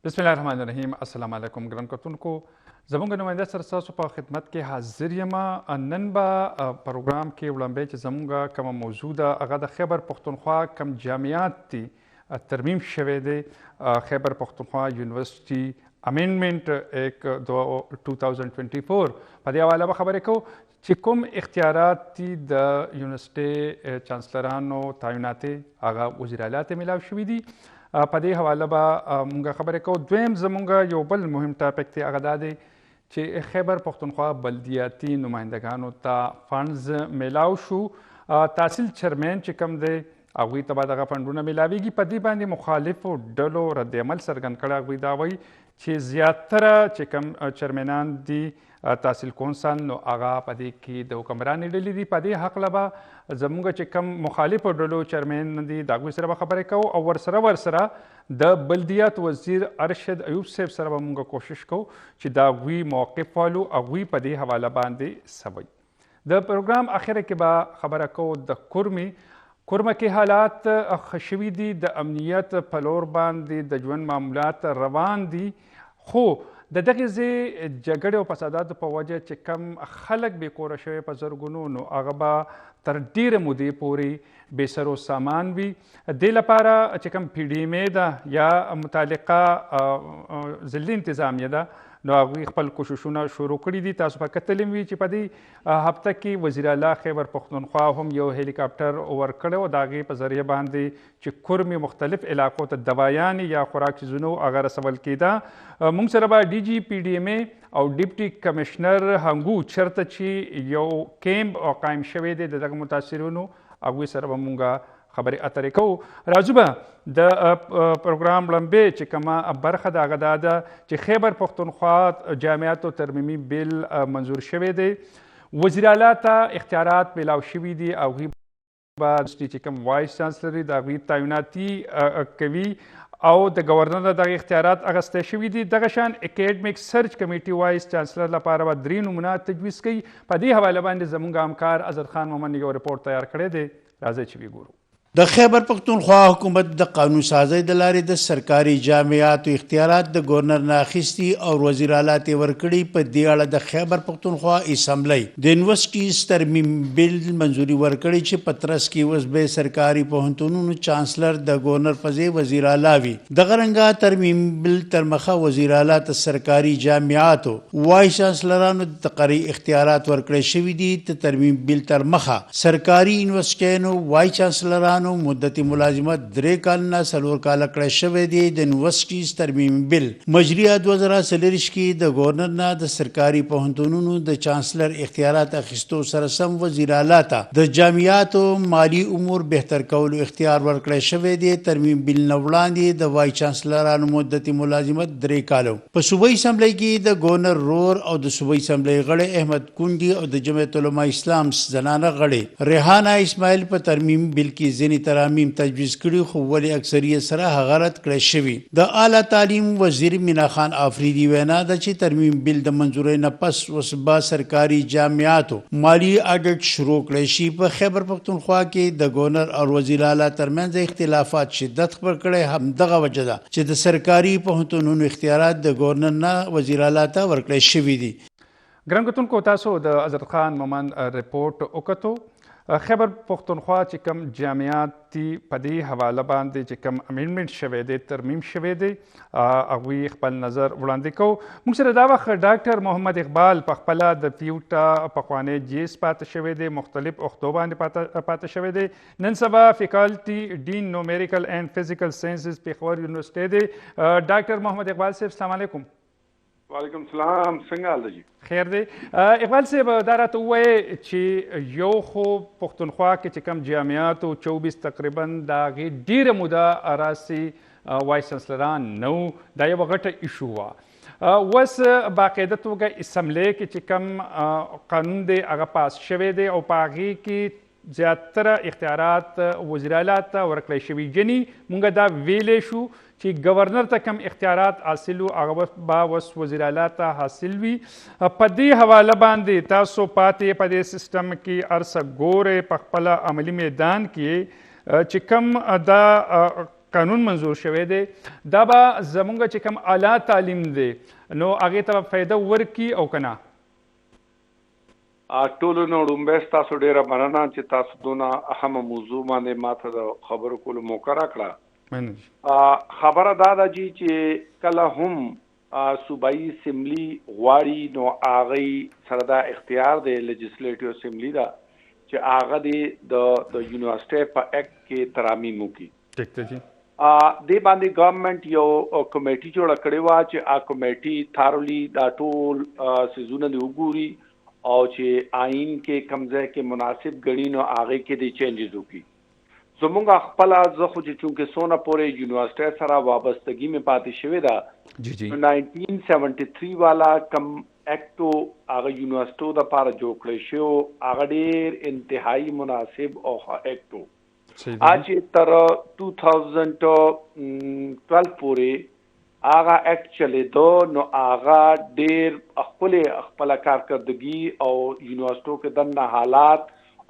بسم الله الرحمن الرحیم. السلام علیکم ګران کتونکو، زموږ نماینده سره ستاسو په خدمت کې حاضر یم. نن به پروګرام کې وړاندې چې زموږ کومه موضوع ده هغه د خیبر پښتونخوا کوم جامعات دي ترمیم شوی دی. خیبر پښتونخوا یونیورسټي امینډمنټ ایک 2024 په دې حواله به خبرې کوو چې کوم اختیارات دي د یونیورسټي چانسلرانو تعینات هغه وزیر اعلی ته میلاو شوي دي. په دې حواله به مونږ خبرې کوو. دویم زمونږ یو بل مهم ټاپک دی هغه دا دی چې خیبر پښتونخوا بلدیاتي نمایندګانو ته فنډز میلاو شو. تحصیل چیرمین چې کوم دی هغوی ته به دغه فنډونه میلاویږي. په دې باندې مخالفو ډلو رد عمل څرګند کړی. هغوی دا وایي چې زیاتره چې کوم چیرمنان دي تحصیل کونسل نو هغه په دې کې د حکمرانې ډلې دي. په دې هکله به زموږ چې کوم مخالفو ډلو چیرمین دي د هغوی سره به خبرې کوو او ورسره د بلدیات وزیر ارشد ایوب صاحب سره به موږ کوشش کوو چې د هغوی موقف والو هغوی په دې حواله باندې څه وایي. د پروګرام اخره کې به خبره کوو د کورمه کې حالات ښه شوي دي. د امنیت په لور باندې د ژوند معمولات روان دي، خو د دغې ځای جګړې او فساداتو په وجه چې کم خلک بې کوره شوی په زرګونو نو هغه به تر ډیره مودې پورې بې سر و سامان وي. دې لپاره چې کوم پی ډي ایم ای ده یا متعلقه ضلعي انتظامیه ده نو هغوی خپل کوششونه شروع کړي دي. تاسو به کتلی وي چې په دې هفته کې وزیر اعلی خیبر پښتونخوا هم یو هلیکاپټر ورکړی و د هغې په ذریعه باندې چې کورمې مختلف علاقو ته دوایانې یا خوراک چیزونه هغه رسول کېده. موږ سره به ډي جي پی ډي ایم ای او ډیپټي کمشنر هنګو چېرته چې یو کیمپ قایم شوی دی د دغه متاثرینو هغوی سره به موږ خبرې اترې کوو. راځو به د پروګرام لمبې چې کومه برخه د هغه دا ده چې خیبر پښتونخوا جامعاتو ترمیمي بیل منظور شوی دی. وزیر اعلی ته اختیارات میلاو شوي دي. هغوی به چې کوم وایس چانسلر د هغوی تعیناتي کوي او د ګورنر نه دغه اختیارات اخیستی شوي دي. دغه شان اکیډمیک سرچ کمیټي وایس چانسلر لپاره به 3 نمونه تجویز کوي. په دې حواله باندې زموږ همکار اظهر خان مومن یو رپورټ تیار کړی دی. راځئ چې وګورو. د خیبر پښتونخوا حکومت د قانون سازۍ د لارې د سرکاري جامعاتو اختیارات د ګورنر نه اخیستي او وزیر اعلی ته ورکړي. په دې اړه د خیبر پښتونخوا اسمبلی د یونیورسټیز ترمیم بیل منظوري ورکړي چې په ترڅ کې اوس به سرکاري پوهنتونونو چانسلر د ګورنر په ځای وزیر اعلی وي. دغه رنګه ترمیم بیل تر مخه وزیر اعلی ته سرکاري جامعاتو وایس چانسلرانو د تقرري اختیارات ورکړي شوي دي. د ترمیم بیل تر مخه سرکاري یونیورسټیانو وایس چانسلرانو مدت ملازمت 3 کالونه 4 کاله کړی شوی دی. د یونیورسټیز ترمیم بیل مجریه 2023 کې د ګورنر نه د سرکاري پوهنتونونو د چانسلر اختیارات اخیستو سره سم وزیر اعلی ته د جامعاتو مالی امور بهتر کولو اختیار ورکړی شوی دی. ترمیم بیل نه وړاندې د وایس چانسلرانو مدت ملازمت 3 کاله په صوبایي اسمبلی کې د ګورنر رور او د صوبایي اسمبلی غړی احمد کونډي او د جمعیت علماء اسلام زنانه غړی ریحانه اسماعیل په ترمیم بیل کې ځینې ترامیم تجویز کړي، خو ولې اکثریت سره هغه رد کړی شوي. د اعلی تعلیم وزیر مینا خان آفریدي وینا ده چې ترمیم بیل د منظورۍ نه پس اوس به سرکاري جامعاتو مالی اډټ شروع کړی شي. په خیبر پښتونخوا کې د ګورنر او وزیر اعلی ترمنځ اختلافات شدت خپل کړی. همدغه وجه ده چې د سرکاري پوهنتونونو اختیارات د ګورنر نه وزیر اعلی ته ورکړی شوي دي. ګران کتونکو، تاسو د اظهر خان مومن رپورټ وکتو. خیبر پښتونخوا چې کوم جامعات دي په دې حواله باندې چې کوم امینډمنټ شوی دی ترمیم شوی دی هغوی خپل نظر وړاندې کوو. موږ سره دا وخت ډاکټر محمد اقبال په خپله د پیوټا پخوانی جیس پاتې شوی دی، مختلف عهدو باندې پاتې شوی دی. نن سبا فیکالټي ډین نومیریکل اینڈ فزیکل ساینسز پیښور یونیورسټي دی. ډاکټر محمد اقبال صاحب السلام علیکم. وعلیکم السلام. څنګه حال دی؟ خیر دی. اقبال صاحب دا راته ووایئ چې یو خو پښتونخوا کې چې کوم جامعاتو 24 تقریبا د هغې ډېره موده راسې وایس چانسلران نه وو، دا یوه غټه ایشو وه. اوس باقاعده توګه اسمبلی کې چې کوم قانون دی هغه پاس شوی دی او په هغې کې زیاتره اختیارات وزیر اعلی ته ورکړی شوي. یعنې موږ دا ویلی شو چې ګورنر ته کم اختیارات حاصل وو هغه به اوس وزیر اعلی ته حاصل وي. په دې حواله باندې تاسو پاتې په دې سیسټم کې هر څه ګورئ، په خپله عملي میدان کې چې کوم دا قانون منظور شوی دی دا به زمونږ چې کوم اعلی تعلیم دی نو هغې ته فایده ورکړي او که نه؟ ټولو نو لومبی ستاسو ډېره مننه چې تاسو دونه اهمه موضوع باندې ماته د خبرو کولو موقع راکړه. خبره دا ده جی چې کله هم صوبایي اسمبلي غواړي نو هغې سره دا اختیار دی لیجسلیټیو اسمبلي ده چې هغه د یونیورسټۍ په اکټ کې ترامیم وکړي. ټیک ده جی. دې باندې ګورنمنټ یو کمیټي جوړه کړې وه چې کمیټي تھارولی دا ټول څیزونه دې وګوري او چې آئین کې کوم ځای کې مناسب ګڼي نو هغې کې دې چینجز وکړي. زمونږ خپله زه خو چې چونکې څونه پورې یونیورسټۍ سره وابستګي مې پاتې شوې ده 1973 والا کم اکټو هغه یونیورسټو دپاره جوړ کړی شو هغه ډېر انتهایی مناسب او ښه اکټو. چې تر 2012 پورې هغه اکټ چلېدو نو هغه ډېر خپله کارکردګي او یونیورسټو کې دننه حالات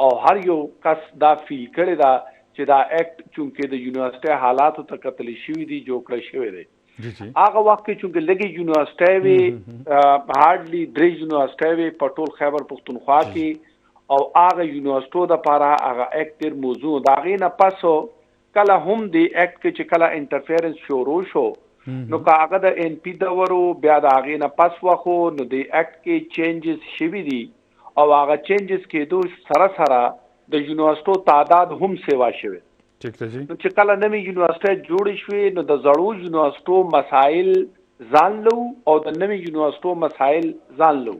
او هر یو کس دا فیل کړی ده چې دا اکټ چونکې د یونیورسټۍ حالاتو ته کتلی شوي دي جوړ کړی شوی دی. هغه وخت کې چونکې لږې یونیورسټۍ وې هارډلي 3 یونیورسټۍ وې په ټول خیبر پښتونخوا کې او هغه یونیورسټو دپاره هغه اکټ ډېر موضوع د هغې نه پس کله هم د اکټ کې چې کله انټرفیرنس شروع شو نو که هغه د ان پي دورو بیا د هغې نه پس وخو نو د اکټ کې چینجز شوي دي او هغه چینجز کېدو سره سره د یونیورسټو تعداد هم سیوا شوی. نو چې کله نوې یونیورسټۍ جوړې شوې نو د زړو یونیورسټو مسایل ځان لو او د نوې یونیورسټو مسایل ځان لو.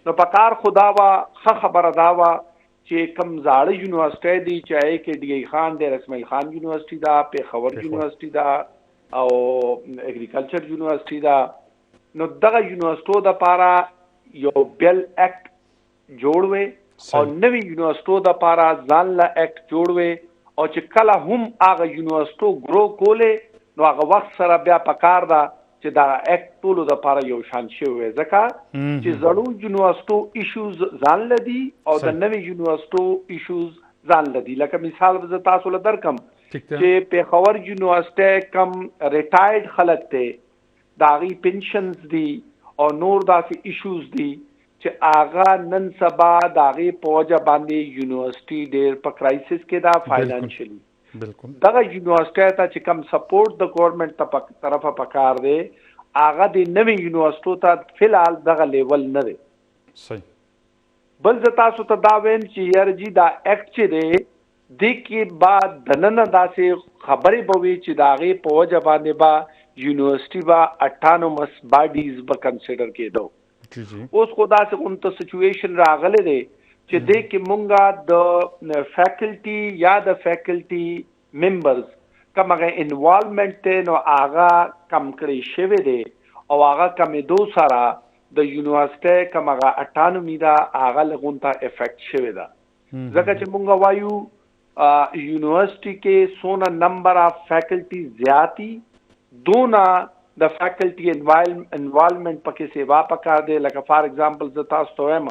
نو په کار خو دا وه ښه خبره دا وه چې کوم زاړه یونیورسټۍ دي چې هغې کې ډي ای خان دی رسمیل خان یونیورسټي ده پېښور یونیورسټي ده او اګریکلچر یونیورسټي ده نو دغه یونیورسټو دپاره یو بیل اکټ جوړ وی او نوی یونیورسټو دپاره ځان له اکټ جوړ وی او چې کله هم هغه یونیورسټو ګرو کولې نو هغه وخت سره بیا پکار ده چې دا اکټ ټولو دپاره یو شان شوی وی ځکه چې زړو یونیورسټو ایشوز ځان له دي او د نوي یونیورسټو ایشوز ځان له دي. لکه مثال زه تاسو له درکم چې پېښور یونیورسټۍ کم ریټایرډ خلک دی د هغې پنشنز دي او نور داسې ایشوز دي چې هغه نن سبا د هغې په وجه باندې یونیورسټي ډېر په کرایسس کې ده فاینانشلي. دغه یونیورسټۍ ته چې کم سپورټ د ګورنمنټ طرفه پکار دی هغه د نوې یونیورسټو ته فلحال دغه لیول نه دی. بل زه تاسو ته دا وایم چې یاره جي دا اکټ چې دی دې کې به دننه داسې خبرې به وي چې د هغې په وجه باندې به یونیورسټي به اټانومس باډیز به کنسیډر کېدو. اوس خو داسې غونته سچویشن راغلی دی چې دې کې مونږه د فیکلټي یا د فیکلټي ممبرز کوم هغه انوالومنټ دی نو هغه کم کړی شوی دی او هغه کمېدو سره د یونیورسټۍ کوم هغه اټانومي ده هغه لږونته افیکټ شوې ده. ځکه چې مونږ وایو یونیورسټي کې څونه نمبر آف فیکلټي زیاتی دونه د فیکلټي انوالومنټ پکې سیوا پکار دی. لکه فار ایگزامپل زه تاسو ته وایم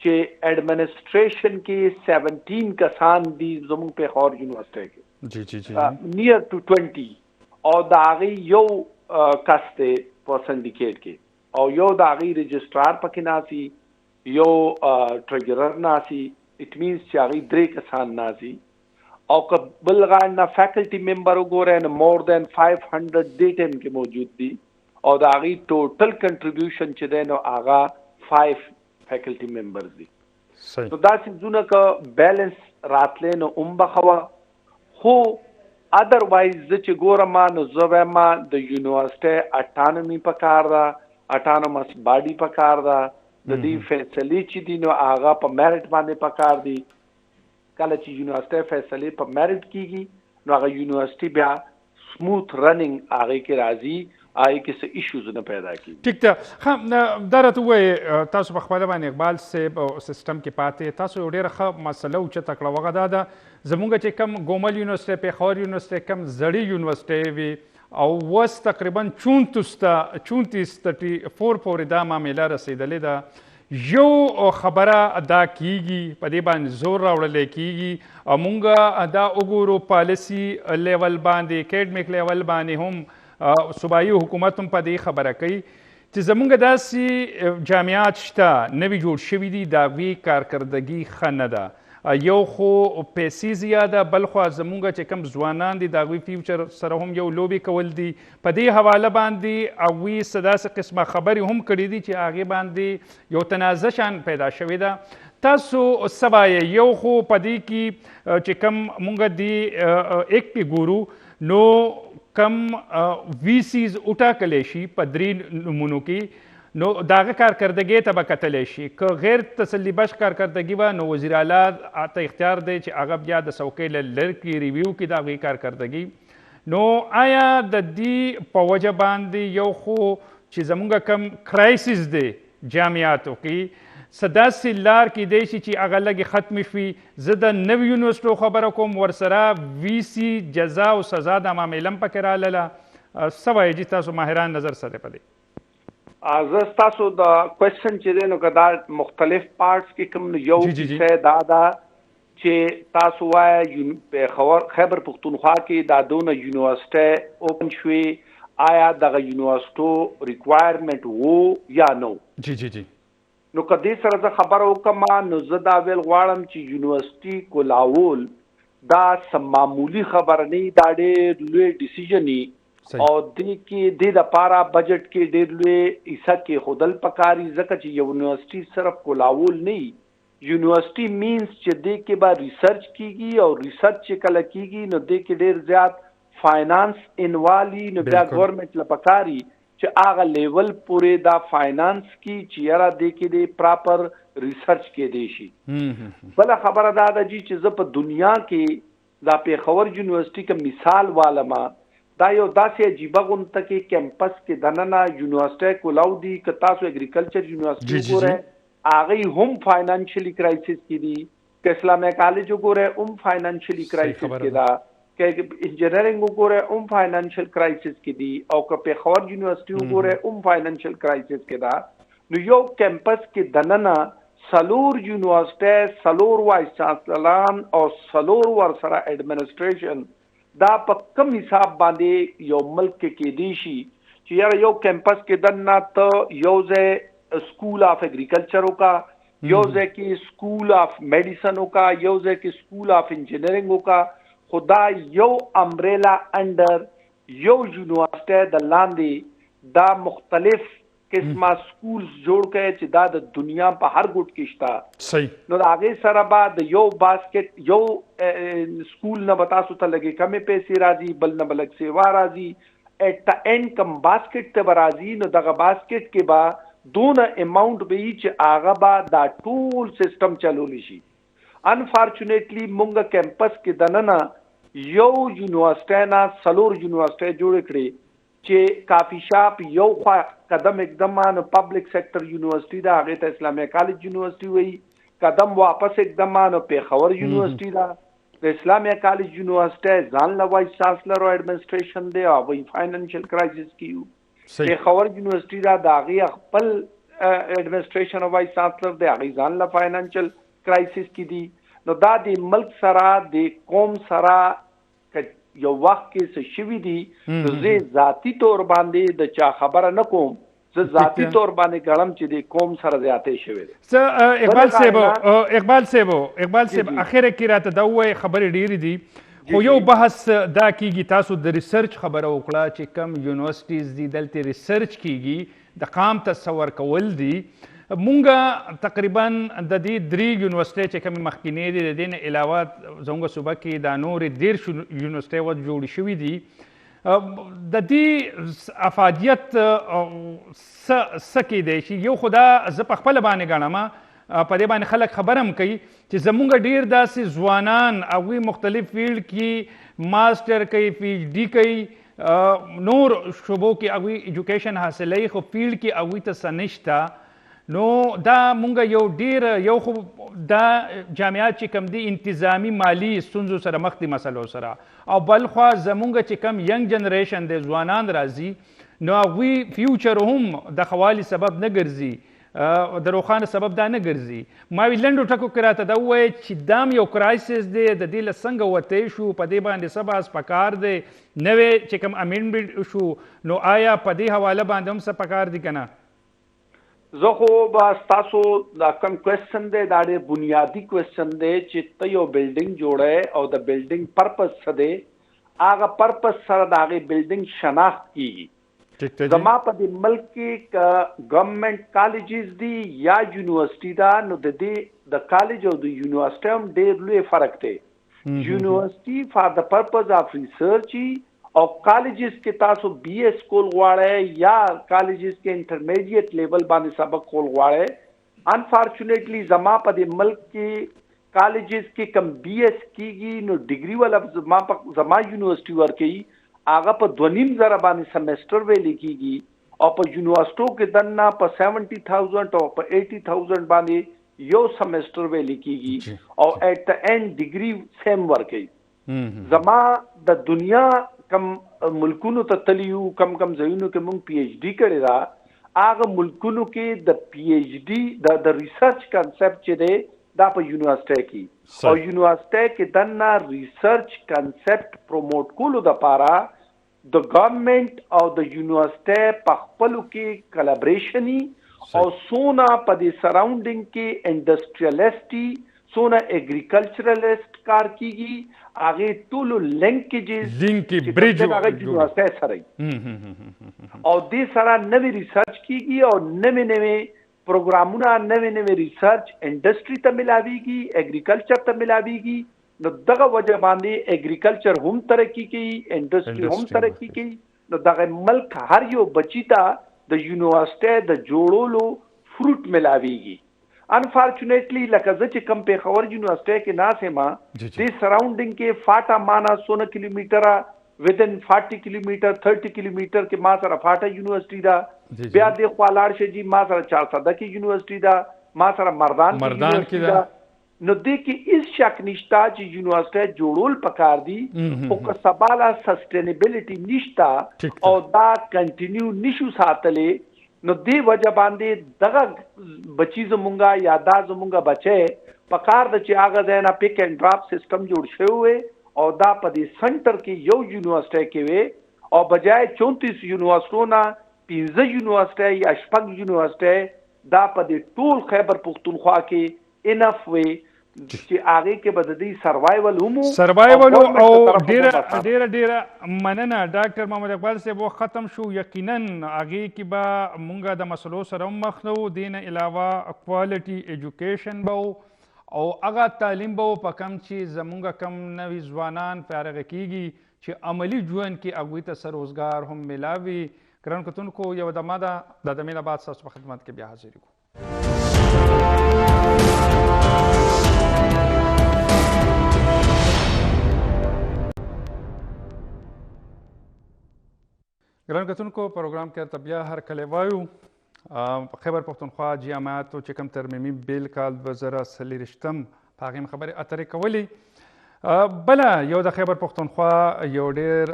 چې ایڈمنسټریشن کې 17 کسان دي زموږ پېښور یونیورسټۍ کې نیر ټو 20 او د هغې یو کس دی په سنډیکیټ کې او یو د هغې رجسټرار پکې ناسي یو ټریجرر ناسي اټ مینس چې هغې 3 کسان ناسي او که بل غاړه نه فیکلټي ممبر وګورئ نو مور دین 500 دې ټایم کې موجود دي او د هغې ټوټل کنټریبیوشن چې دی نو هغه 5 فیکلټي ممبرز دي. نو دا څیزونه که بیلنس راتلی نو هم به ښه وه خو ادروایز زه چې ګورم نو زه وایم د یونیورسټۍ اټانومي پکار ده اټانومس باډي پکار ده د دې فیصلې چې دي نو هغه په میرټ باندې پکار دي. کله چې یونیورسټۍ فیصلې په میرټ کېږي نو هغه یونیورسټي بیا سموث رننګ هغې کې راځي هغې کې څه ایشوز نه پیدا کېږي. ټیک ده. ښه دا راته ووایې تاسو په خپله باندې اقبال صاحب سیسټم کې پاتې تاسو یو ډېره ښه مسله اوچته کړه هغه دا ده زموږ چې کم ګومل یونیورسټۍ پېښور یونیورسټۍ کم زړې یونیورسټۍ وي او اوس تقریبا 34 34 پورې دا معامله رسېدلې ده یو خبره دا کیږي په دې باندې زور راوړلی کیږي او مونږ دا وګورو پالیسي لیول باندې اکیډمیک لیول باندې هم صوبایي حکومت هم په دې خبره کوي چې زمونږ داسې جامعات شته نوي جوړ شوي دي د هغوی کارکردګي ښه نه ده یو خو پیسې زیاده بل خو زمونږ چې کوم ځوانان دي د هغوی فیوچر سره هم یو لوبې کول دي په دې حواله باندې هغوی څه داسې قسمه خبرې هم کړي دي چې هغې باندې یو تنازع شان پیدا شوې ده تاسو څه وایئ یو خو په دې کې چې کوم مونږ دې ایکټ کې ګورو نو کم وی سیز وټاکلی شي په 3 نومونو کې نو د هغه کارکردګۍ ته به کتلی شي که غیر تسلي بخش کارکردګي وه نو وزیر اعلی ته اختیار دی چې هغه بیا د څوکۍ له لرې کړي ریویو کړي د هغوی کارکردګي نو آیا د دې په وجه باندې یو خو چې زموږ کم کرایسس دی جامعاتو کې څه داسې لار کیدی شي چې هغه لږې ختمې شوي زه د نوي یونیورسټو خبره کوم ورسره وي سي جزا او سزا دا معامله هم پکې راغله څه وایي جي تاسو ماهران نظر څه دی په دې زه ستاسو د کوېسچن چې دی نو که دا مختلف پارټس کې کوم یو شی دا ده چې تاسو وایه خیبر پښتونخوا کې دا دونه یونیورسټۍ اوپن شوې آیا دغه یونیورسټو ریکوایرمنټ و یا نو نو که دې سره زه خبره وکړم نو زه دا ویل غواړم چې یونیورسټي کولاول دا څه معمولي خبره نه دا ډېر لوی ډیسیژن او دې کې دې دپاره بجټ کې ډېر لوی حصه کېښودل پکاري ځکه چې یونیورسټي صرف کولاول نه یونیورسټي مینس چې دې کې به ریسرچ کیږي او ریسرچ چې کله کیږي نو دې کې ډېر زیات فاینانس انوالي نو بیا ګورنمنټ له پکاري چې هغه لیول پورې دا فاینانس کی چې یاره دې کې دې پراپر ریسرچ کېدی شي بله خبره دا ده جي چې زه په دنیا کې دا پېښور یونیورسټي که مثال والمه دا یو داسې عجیبه غونته کې کیمپس کې دننه یونیورسټۍ کولاو دي که تاسو اګریکلچر یونیورسټي وګورئ هغوی هم فاینانشلي کرایسس کې دي که اسلامیه کالج وګورئ هم فاینانشلي کرایسس کې ده که انجینرینګ وګورئ هم فاینانشل کرایسس کې دي او که پېښور یونیورسټي وګورئ هم فاینانشل کرایسس کې ده نو یو کیمپس کې دننه 4 یونیورسټۍ 4 وایس چانسلران او 4 ورسره ایډمنسټریشن دا په کم حساب باندې یو ملک کې کېدی شي چې یاره یو کیمپس کې دننه ته یو ځای سکول آف اګریکلچر وکا یو ځای کې سکول آف میډیسن وکا یو ځای کې سکول آف انجینرینګ وکا خو دا یو امبریلا انډر یو یونیورسټۍ د لاندې دا مختلف قسمه سکولز جوړ کړي چې دا د دنیا په هر ګوټ کې شته نو د هغې سره به د یو باسکټ یو سکول نه به تاسو ته لږې کمې پیسې راځي بل نه به لږ سیوا راځي ایٹ د اینډ کم باسکټ ته به راځي نو دغه باسکټ کې به دونه اماونټ به وي چې هغه به دا ټول سیسټم چلولی شي انفارچونیټلی مونږ کیمپس کې دننه یو یونیورسټۍ نه 4 یونیورسټۍ جوړې کړې چې کافی شاپ یو خوا قدم اقدام پبلک سیکٹر یونیورسٹی دا هغه ته اسلامیه کالج یونیورسٹی وی قدم واپس اقدام پېښور یونیورسٹی دا د اسلامیه کالج یونیورسٹی ځان له وایس چانسلر او ایڈمنسټریشن دی او وی فاینانشل کرایسس کیو پېښور یونیورسٹی دا د هغه خپل ایڈمنسټریشن او وایس چانسلر دی هغه ځان له فاینانشل کرایسس کی دی نو دا د ملک سره د قوم سره یو وخت کې څه شوي دي نو زه ذاتي طور باندې د چا خبره نه کوم زه ذاتي طور باندې ګڼم چې د قوم سره زیاتې شوې دي اقبال صاحب اخره کې راته دا ووایي خبرې ډېرې دي خو یو بحث دا کېږي تاسو د ریسرچ خبره وکړه چې کوم یونیورسټیز دي دلته ریسرچ کېږي د قام تصور کول دي مونږ تقریبا د دې 3 یونیورسټۍ چې کومې مخکینۍ دي د دې نه علاوه زموږ صوبه کې دا نورې 13 یونیورسټۍ وت جوړې شوي دي د دې افادیت څه کیدی شي یو خو دا زه په خپله باندې ګڼم په دې باندې خلک خبر هم کوي چې زموږ ډېر داسې ځوانان هغوی مختلف فیلډ کې ماسټر کوي پی ایچ ډي کوي نور شعبو کې هغوی ایجوکیشن حاصلوي خو فیلډ کې هغوی ته څه نشته نو دا مونږ یو ډیر یو خو دا جامعات چې کم دي انتظامی مالی ستونزو سره مخ دي مسلو سره او بل خوا زمونږ چې کم ینګ جنریشن دی ځوانان راځي نو هغوی فیوچر هم د ښه والي سبب نه ګرځي د روښانه سبب دا نه ګرځي. ما وی لنډو ټکو کې راته دا ووایه چې دام یو کرایسس دی، د دې له څنګه وتی شو، په دې باندې څه بحث پکار دی، نوې چې کوم امینډمنټ شو نو آیا په دې حواله باندې هم څه پکار دي که نه؟ زه خو به ستاسو دا کوم کوېسچن دی دا ډېر بنیادي کوېسچن دی چې ته یو بلډینګ جوړی او د بلډینګ پرپز څه دی، هغه پرپز سره د هغې بلډینګ شناخت کیږي. زما په دې ملک کې که ګورنمنټ کالجز دي یا یونیورسټي ده نو د دې د کالج او د یونیورسټي هم ډېر لوی فرق دی. یونیورسټي فار د پرپز آف ریسرچ او کالجز کې تاسو بی ایس کول غواړئ یا کالجز کې انټرمیډیټ لیول باندې سبق کول غواړئ. انفارچونیټلی زما په دې ملک کې کالجز کې کم بی ایس کیږي نو ډیګري والا زما یونیورسټي ورکوي هغه په 2,500 باندې سیمسټر ویلې کیږي او په یونیورسټو کې دننه په 70,000 او په 80,000 باندې یو سیمسټر ویلې کیږي او ایٹ د اینڈ ډیګري سیم ورکوي. زما د دنیا کم ملکونو ته تلیو کم ځایونو کې مونږ پی ایچ ډي کړې ده، هغه ملکونو کې د پی ایچ ډي د ریسرچ کنسپټ چې دی دا په یونیورسټي کې او یونیورسټي کې دننه ریسرچ کنسپټ پروموټ کولو دپاره د ګورنمنټ او د یونیورسټي په خپلو کې کلابریشني او سونه په دې سراونډینګ کې انډسټریالیسټي سونه اګریکلچرلیسټ کار کیږي، هغه ټولو لینکیجز برج هغه یونیورسټي سره او دې سره نوې ریسرچ کیږي او نوې پروګرامونه نوې ریسرچ انډسټری ته ملاویږي، اګریکلچر ته ملاویږي. نو دغه وجه باندې اګریکلچر هم ترقی کوي، انډسټری هم ترقی کوي. نو دغه ملک هر یو بچی ته د یونیورسټي د جوړولو فروټ ملاویږي. انفارچونیټلی لکه زه چې کم پیښور یونیورسټي کې ناست یم دې سراونډینګ کې فاټا مانا 16 کیلومیټره within 40 کیلومیټر 30 کیلومیټر کې ما سره فاټا یونیورسټي ده، بیا دې خوا لاړ شي جی ما سره 400 کې یونیورسټي ده، ما سره مردان کې ده. نو دې کې هیڅ شک نشته چې یونیورسټي جوړول پکار دي او که سباله سسټینیبلټي نشته او دا کنټینیو نشو ساتلې نو دې وجه باندې دغه بچی زمونږه یا دا زمونږه بچی پکار د چې هغه ځای نه پک اینډ ډراپ سیستم جوړ شوی او دا په دې سنټر کې یو یونیورسټي کې وي او بجای 34 یونیورسټو نه 15 یونیورسټي یا 6 یونیورسټي دا په دې ټول خیبر پختونخوا کې انف وي چې هغه کې به د دې سروایول او ډیره مننه ډاکټر محمد اقبال صاحب. وخت ختم شو، یقینا هغه کې به مونږه د مسلو سره مخ نو، دین علاوه کوالټي ایجوکیشن به او هغه تعلیم به په کم چې زمونږه کم نوي ځوانان فارغ کیږي چې عملی ژوند کې هغوی ته څه روزګار هم ملاوي. ګرانو کتونکو یو دمه ده، د دمې نه بعد ستاسو په خدمت کې بیا حاضر یو. ګران کتونکو پروګرام کې ته بیا هر کله وایو خیبر پښتونخوا جامعاتو چې کوم ترمیمي بیل کال 2023 په هغې خبرې اترې کولې. بله یو د خیبر پښتونخوا یو ډېر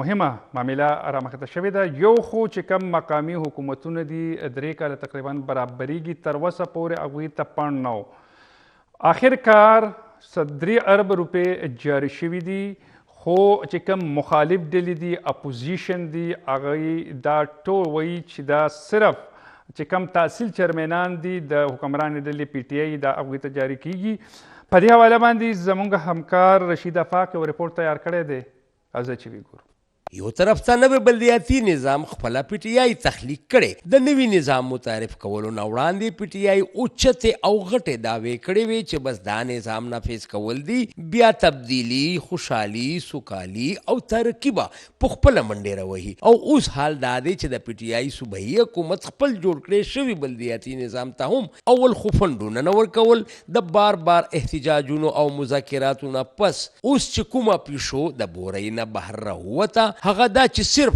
مهمه معامله رامخته شوې ده. یو خو چې کوم مقامي حکومتونه دي 3 کاله تقریبا برابریږي، تر اوسه پورې هغوی ته پڼ نه و. آخر کار 3 ارب روپۍ جاري شوي دي، خو چې کوم مخالف ډلې دي اپوزیشن دي هغوی دا ټول وایي چې دا صرف چې کوم تحصیل چیرمنان دي د حکمرانې ډلې پی ټی آی دا هغوی ته جاري کیږي. په دې حواله باندې زموږ همکار رشید افاق یو رپورټ تیار کړی دی، راځئ چې وګورو. یو طرف ته نوی بلدیاتي نظام خپله پی ټی آی تخلیق کړی، د نوي نظام متعارف کولو نه وړاندې پی ټی آی اوچتې او غټې دعوې کړې وې چې بس دا نظام نافذ کول دي، بیا تبدیلي، خوشحالي، سوکالي او ترقي به په خپله منډې راوهي. او اوس حال دا دی چې د پی ټی آی صوبایي حکومت خپل جوړ کړی شوي بلدیاتي نظام ته هم اول خو فنډونه نه ورکول، د بار بار احتجاجونو او مذاکراتو نه پس اوس چې کومه پیشو د بورۍ نه بهر راووته هغه دا چې صرف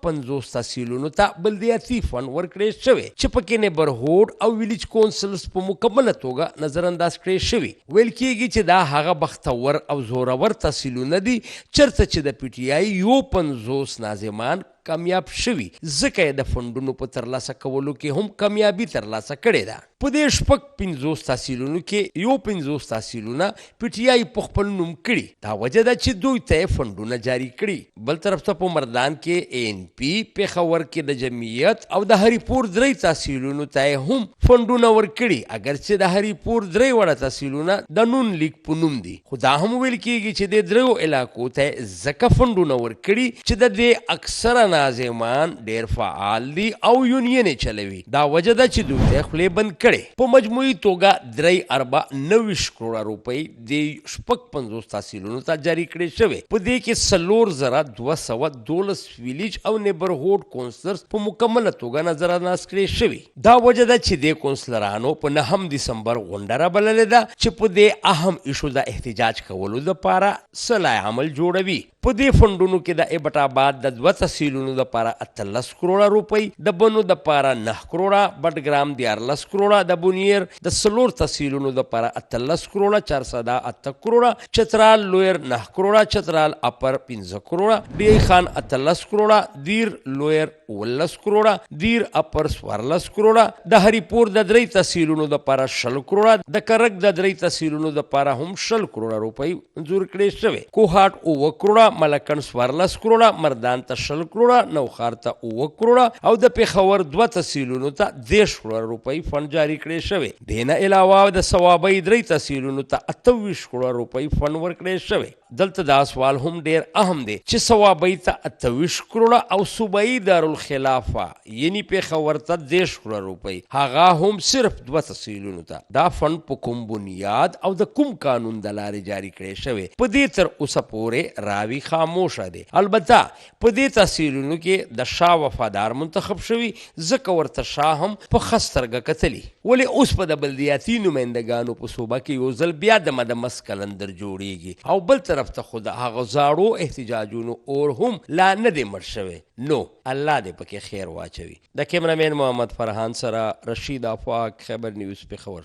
50 تحصیلونو ته بلدیاتي فنډ ورکړی شوی چې پکې نیبرهوډ او ویلیج کونسلز په مکمله توګه نظر انداز کړی شوي. ویل کیږي چې دا هغه بختور او زورور تحصیلونه دي چېرته چې د پی ټی آی 50 ناظمان کامیاب شوي ځکه یې د فنډونو په ترلاسه کولو کې هم کامیابي ترلاسه کړې ده. په دې شپږ 50 تحصیلونو کې یو 50 تحصیلونه پی ټي آی په خپل نوم کړي. دا وجه ده چې دوی ته یې فنډونه جاري کړي. بل طرف ته په مردان کې اے ان پي، پېښور کې د جمعیت او د هریپور 3 تحصیلونو ته یې هم فنډونه ورکړي، اگر چې د هریپور 3 وړه تحصیلونه د نون لیگ په نوم دي. خو دا هم ویل کېږي چې د 3 علاقو ته ځکه فنډونه ورکړي چې د دې اکثره ناظمان ډېر فعال دي او یونین یې چلوي. دا وجه ده چې دوی ته خولې بند کړي. په مجموعي توګه 3.29 کروړه روپۍ د شپږ 50 تحصیلونو ته جاري کړې شوې. په دې کې 4,212 ویلیج او نیبرهوډ کونسلرز په مکمله توګه نظر انداز کړې شوي. دا وجه ده چې د کونسلرانو په 9 دسمبر غونډه رابللې ده چې په دې اهم ایشو د احتجاج کولو لپاره صلاح عمل جوړوي. په دې فنډونو کې د ایبټ آباد د 2 تحصیلونو لپاره 18 کروړه روپۍ، د بنو لپاره 9 کروړه، بټګرام 14 کروړه، د بونیر د 4 تحصیلونو لپاره 18 کروړه 408 کروړه، چترال لویر 9 کروړه، چترال اپر 15 کروړه، ډی خان 18 کروړه، دیر لویر 19 کروړه، دیر اپر 14 کروړه، د هریپور د 3 تحصیلونو لپاره 20 کروړه، د کرک د 3 تحصیلونو لپاره هم 20 کروړه روپۍ منظور کړې شوې. کوهاټ 9 کروړه، ملکن 14 کروړه، مردان ته 20 کروړه، نوخار ته 9 کروړه او د پېښور 2 تحصیلونو ته 10 کروړه روپۍ فنډ جاري کړې شوې. دې نه علاوه د صوابۍ 3 تحصیلونو ته 28 کروړه روپۍ فنډ ورکړې شوې. دلته دا سوال هم ډیر اهم دی چې صوابۍ ته 28 کروړه او صوبایي دارالخلافه یعنی پېښور ته 10 کروړه روپۍ، هغه هم صرف 2 تحصیلونو ته. دا فنډ په کوم بنیاد او د کوم قانون د لارې جاري کړی شوی په دې تر اوسه پورې راوي خاموشه دی. البته په دې تحصیلونو کې د شاه وفادار منتخب شوي ځکه ورته شاه هم په ښه سترګه کتلي. ولې اوس په د بلدیاتي نمایندګانو په صوبه کې یو ځل بیا د مدمس کلندر جوړیږي او بل طرف ته خو د هغه زاړو احتجاجونو اور هم لا نه دی مړ شوی. نو الله دې پکې خیر واچوي. د کیمرامین محمد فرحان سره رشید آفاق، خبر نیوز پېښور.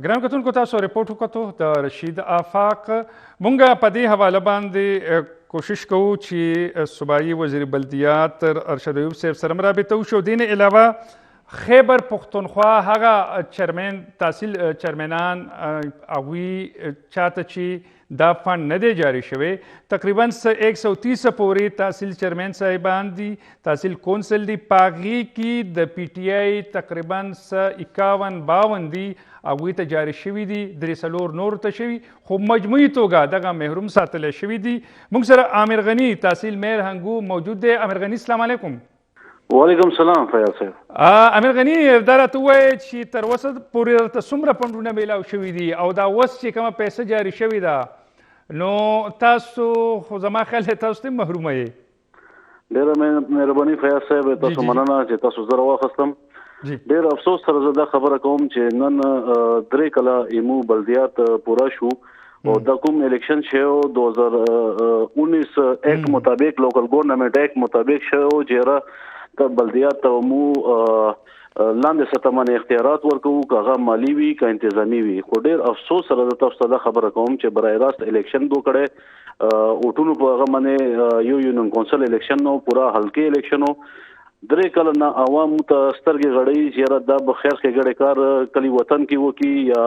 ګران کتونکو، تاسو ریپورټ وکړو د رشید آفاق. مونږ په دې حواله باندې کوشش کوو چې صوبایي وزیر بلدیات ارشد ایوب صاحب سره رابطه وشو. دې نه علاوه خیبر پښتونخوا هغه چیرمنان هغوی چاته چې دا فنډ نه دی جاري شوی، تقریبا 130 پورې تحصیل چیرمن صاحبان دي، تحصیل کونسل دي، په هغې کې د پی ټي آی تقریبا 51-52 دي هغوی ته جاري شوي دي، 3 نورو ته شوي، خو مجموعي توګه دغه محروم ساتلی شوي دي. موږ سره عامر غني تحصیل میر هنګو موجود دی. عامر غني السلام علیکم. وعلیکم السلام فیاض صاحب. امیر غني دا راته ووایه چې تر اوسه پورې درته څومره فنډونه میلاو شوي دي او دا اوس چې کومه پیسه جاري شوې ده نو تاسو خو زما خیال دی تاسو ته محرومه یې. ډېره مهرباني فیاض صاحب، تاسو مننه چې تاسو زه راواخیستم. ډېر افسوس سره زه دا خبره کوم چې نن 3 کاله ایمو بلدیات پوره شو او دا کوم الیکشن شو 2019 ایکٹ مطابق، لوکل گورنمنٹ ایکٹ مطابق شو چې ته بلدیات ته مو لاندې سطحمنې اختیارات ورکوو، که هغه مالي وي که انتظامي وي. خو ډېر افسوس سره زه تاسو ته دا خبره کوم چې برای راست الیکشن دو کړی اوټونو په هغه باندې یو یونین کونسل الیکشن نو پوره حلقې الیکشن نو 3 کاله نه عوامو ته سترګې غړی چې یاره دا به خیر ښېګړې کار کلي وطن کې وکړي یا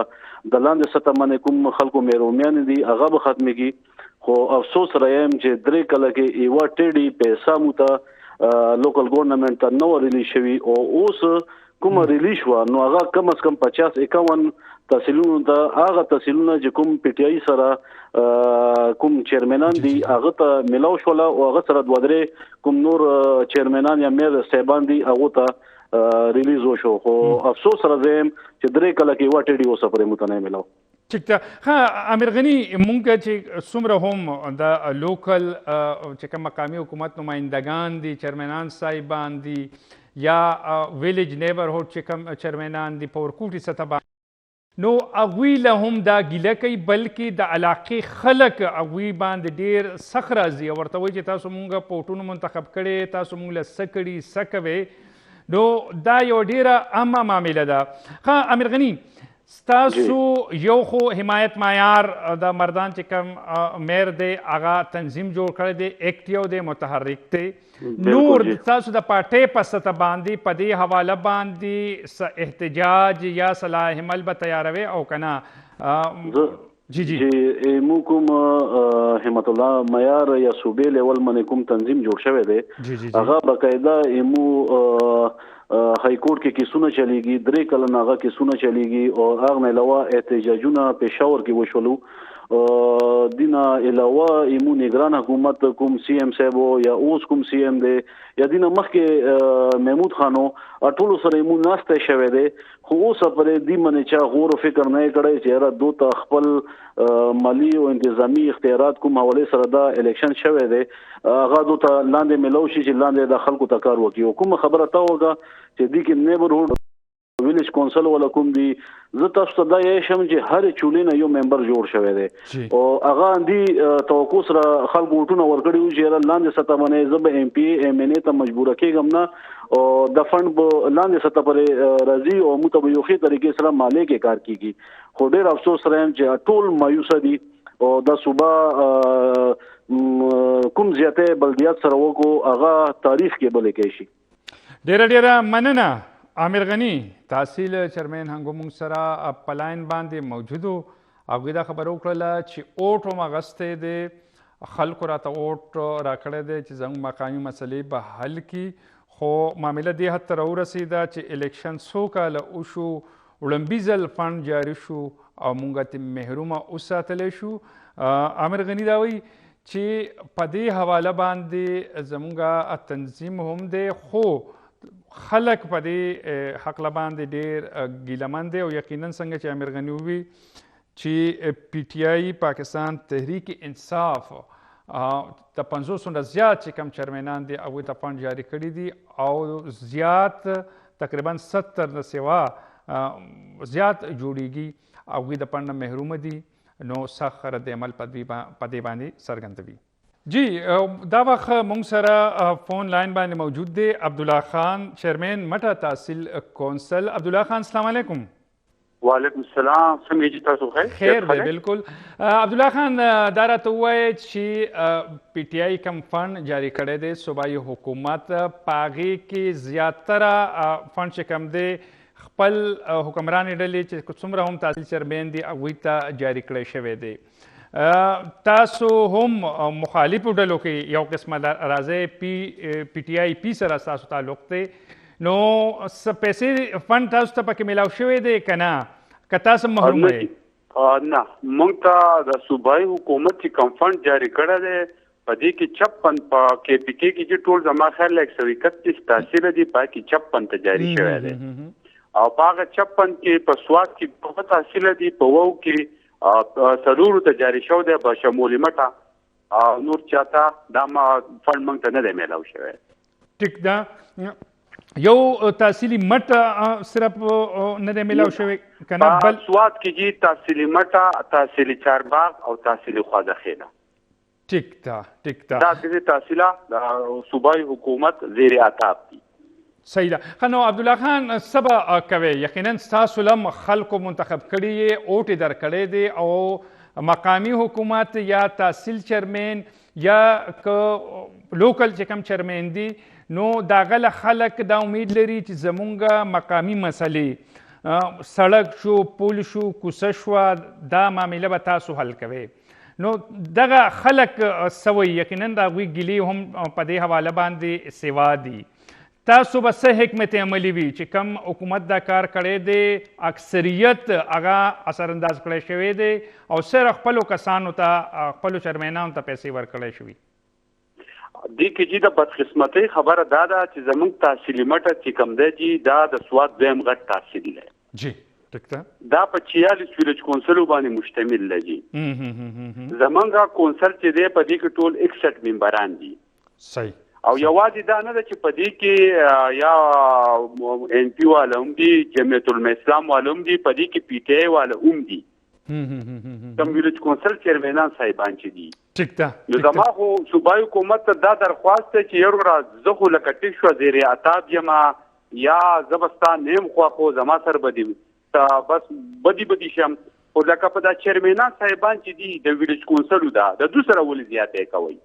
د لاندې سطح باندې کوم خلکو محرومیان دي هغه به ختمېږي. خو افسوس سره یم چې 3 کاله کې یوه ټیډي پیسه مو ته لوکل گورنمنٹ ته نو ریلیز شوي او اوس کومه ریلیز شوه نو هغه کم از کم 50-51 تحصیلونو ته هغه تحصیلونه چې کوم پی ټي آی سره کوم چیرمنان دي هغه ته میلاو شوله او هغه سره 2-3 کوم نور چیرمنان یا میر صاحبان دي هغه ته ریلیز وشو. خو افسوس سره زم چې 3 کاله کې واټ ډي اوسه پرې متنه میلاو. ٹھیک ده. ها امیر غني، مونږ چې څومره هم د لوکل چې کوم مقامي حکومت نمایندګان دي، چیرمنان صاحبان دي یا ویلیج نیبرهوډ چې کوم چیرمنان دي په ورکوټي سطح باندې، نو هغوی له هم دا ګیله کوي بلکې د علاقې خلک هغوی باندې ډېر سخت راځي او ورته وایي چې تاسو مونږ په اوټونو منتخب کړی، تاسو مونږ له څه کړي څه کوئ. نو دا یو ډېره عامه معامله ده. ها امیر غني، ستاسو یو خو حمایت معیار د مردان چې کوم میر دی هغه تنظیم جوړ کړی دی ایکټیو دی متحرک دی نور تاسو د پارټۍ په سطح باندې په دې حواله باندې احتجاج یا صلاح عمل به تیاروي او کنه جی مو کوم همت الله معیار یا صوبې لیول باندې کوم تنظیم جوړ شوی دی هغه باقاعده مو های کورټ کې کیسونه چلیږي 3 کلن هغه کیسونه چلیږي او هغه نه علاوه احتجاجونه پېښور کې وشولو دینا علاوه ایمو نگران حکومت کوم سی ایم صاحب یا اوس کوم سی ایم دی یا دینا مخکې محمود خانو ټول سره ایمو ناشته شوه دی خو اوس پرې دی منې چا غور او فکر نه کړی چې را دوه خپل مالی او انتظامی اختیارات کوم حواله سره دا الیکشن شوه دی هغه دوه لاندې ملو شي چې لاندې د خلکو تکار وکي کوم خبره تا وګه چې دی کې نیبرهود ویلیج کونسل ولا کوم دی زه تاسو ته دا یې شم چې هر چولینه یو ممبر جوړ شوی دی او هغه دی توقع سره خلکو وټونه ورکړي و چې لاندې سطح باندې زب ایم پی ایم ان ای ته مجبور کېږم نه او د فند لاندې سطح پر راځي او متبوخي طریقې سره مالې کې کار کیږي خو ډېر افسوس رایم چې ټول مایوسه دي او د صوبه کوم زیاته بلدیات سره وکړو هغه تاریخ کې بلې کې شي ډېره مننه عامر غنی تحصیل چیرمین هنګو مونږ سره په لاین باندې موجود وو هغوی دا خبره وکړله چې اوټ هم اخیستی دی خلکو راته اوټ راکړی دی چې زموږ مقامي مسلې به حل کړي خو معامله دې حد ته راورسېده چې الیکشن څو کاله وشو وړاندې ځل فنډ جاري شو او موږ ترې محرومه وساتلی شو عامر غنی دا وایي چې په دې حواله باندې زموږ تنظیم هم دی خو خلک په دې حقله باندې ډېر ګیلهمن دی او یقینا څنګه چې عامر غني ووي چې پی ټی آی پاکستان تحریک انصاف د 500 نه زیات چې کوم چیرمنان دي هغوی ته فنډ جاري کړي دي او زیات تقریبا 70 نه سوا زیات جوړیږي هغوی د فنډ نه محرومه دي نو سخت رد عمل په دې باندې څرګندوي جی دا وخت مونږ سره فون لاین باندې موجود دی عبدالله خان چیرمین مټه تحصیل کونسل عبدالله خان السلام علیکم وعلیکم السلام څنګه جی تاسو خیر دی بالکل عبدالله خان دا راته ووایه چې پی ټی آی کوم فنډ جاري کړی دی صوبایي حکومت په هغې کې زیاتره فنډ چې کوم دی خپل حکمرانې ډلې چې څومره هم تحصیل چیرمین دي هغوی ته جاري کړی شوی دی تاسو هم مخالفو ډلو کې یو قسمه راځئ پی ټی آی پی سره ستاسو تعلق دی نو څه پیسې فنډ تاسو ته پکې میلاو شوی دی که نه که تاسو محروم یې نه موږ ته د صوبایي حکومت چې کوم فنډ جاري کړی دی په دې کې 56 په کې پی کې چې ټول زما خیال 131 تحصیل دي په کې 56 ته جاري شوی دی او په هغه 56 کې په سواد کې 2 تحصیل دي په وو کې سرورو ته جاري شو دی په شمولي مټه نور چاته دا فنډ موږ ته نه دی میلاو شوی ټیک ده یو تحصیلي مټه صرف نه دی میلاو شوی که نه بل سواد کې جي تحصیلي مټه تحصیلي چارباغ او تحصیلي خوازخیله ټیک ده دا د تحصیله د صوبایي حکومت زیر عطاب دي صحیح ده ښه نو عبدالله خان څه به کوئ یقینا ستاسو لم خلکو منتخب کړي یې اوټ یې درکړی دی او مقامي حکومت یا تحصیل چیرمین یا که لوکل چې کوم چیرمین دي نو د هغه له خلک دا امید لري چې زمونږ مقامي مسلې سړک شو پل شو کوڅه شوه دا معامله به تاسو حل کوئ نو دغه خلک څه وایي یقینا د هغوی ګیلې هم په دې حواله باندې سوا دي تاسو به څه حکمت عملي وي چې کوم حکومت دا کار کړی دی اکثریت هغه اثرانداز کړی شوی دی او صرف خپلو کسانو ته خپلو چیرمینانو ته پیسې ورکړی شوي دې کې چې د بدقسمتۍ خبره دا ده چې زموږ تحصیلي مټه چې کوم دی چې دا د سواد دویم غټ تحصیل دی جی ټیک ده دا په 46 ویلیج کونسلو باندې مشتمل دی زمونږ کونسل چې دی په دې کې ټول 61 ممبران دي صحیح او یوازې دا نه ده چې په دې کې یا ان پی والا هم دي جمعیت الاسلام والا هم دي په دې کې پی ټی آی والا هم دي کوم ویلیج کونسل چیرمنان صاحبان چې دي ټیک ده نو زما خو صوبایي حکومت ته دا درخواست دی چې یو ورځ زه خو لکه ټیک شوه زیر عطاب یم یا زه به ستا نیم خوا خو زما سره به دې بس بدی شم او لکه په دا چیرمنان صاحبان چې دي د ویلیج کونسل دا د دوسره ولې زیاتې کوي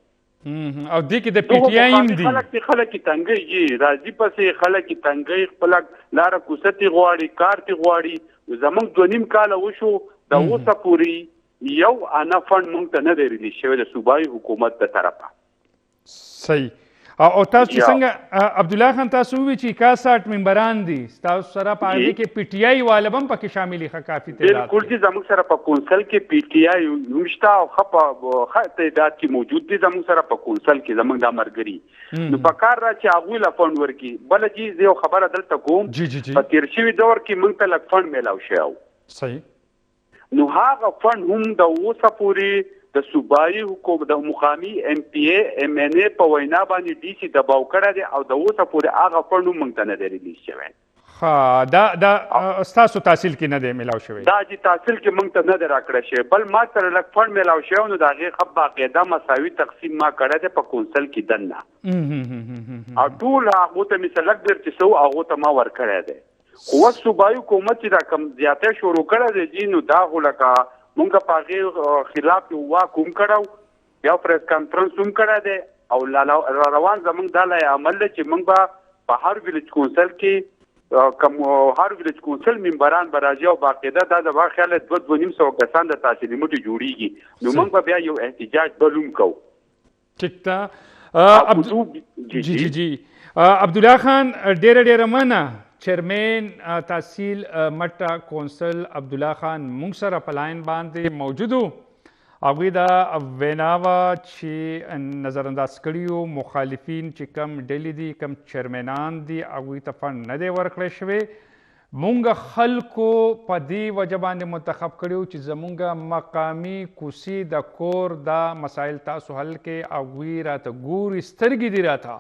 او دې کې د پی ټی آی هم دي خلک تنګي راځي پسې خلک تنګي خپل لار کوستي غواړي کارتي غواړي زمونږ 2.5 کال وشو د اوسه پوری یو انا فند مونږ ته نه دی ریلیز شوی د صوبایي حکومت د طرفه صحیح او تاسو څنګه عبد الله خان تاسو وی چې 61 ممبران دي تاسو سره په دې کې پی ټی آی والے هم پکې شامل ښه کافي تعداد بالکل چې زموږ سره په کونسل کې پی ټی آی نوشته او خپه تعداد کې موجود دي زموږ سره په کونسل کې زموږ د مرګري نو په کار را چې هغوی له فند ورکي بل چې یو خبره دلته کوم په تیر شوي دور کې موږ ته لږ فند میلاو شوی صحیح نو هغه فند هم د اوسه پورې د صوبایي حکومت د مقامي ام پی ای ام ان ای په وینا باندې ډي سي دباو کړی دی او د اوسه پورې هغه فند هم موږ ته نه دی ریلیز شوی دا ستاسو تحصیل کې نه دی میلاو شوی دا چې تحصیل کې موږ ته نه دی راکړی شوی بل ما سره لږ فند میلاو شوی نو د هغې ښه باقاعده مساوي تقسیم ما کړی دی په کونسل کې دننه او ټول هغو ته مې څه لږ ډېر چې څه و هغو ته ما ورکړی دی خو اوس صوبایي حکومت چې دا کم زیاتی شروع کړی دی جي نو دا خو لکه مونږ په هغې خلاف یو واک هم کړی یو پریس کانفرنس هم کړی دی او روان زمونږ دا لای عمل دی چې مونږ به په هر ویلیج کونسل کې کوم هر ویلیج کونسل ممبران به راځي او باقاعده دا د ما خیال 2.5 کسان د تحصیلي موټي جوړیږي نو مونږ به بیا یو احتجاج بل هم کوو ټیک ده جی عبد الله خان ډېره مننه چیرمین تحصیل مټه کونسل عبد الله خان موږ سره په لاین باندې موجود وو هغوی دا ویناوه چې نظر انداز کړي مخالفین چې کم ډلې دي کم چیرمنان دي هغوی ته فنډ نه دی ورکړی شوی مونږ خلکو په دې وجه باندې منتخب کړي چې زمونږ مقامي کوڅې د کور دا مسایل تاسو حل کې هغوی راته ګوري سترګې دي راته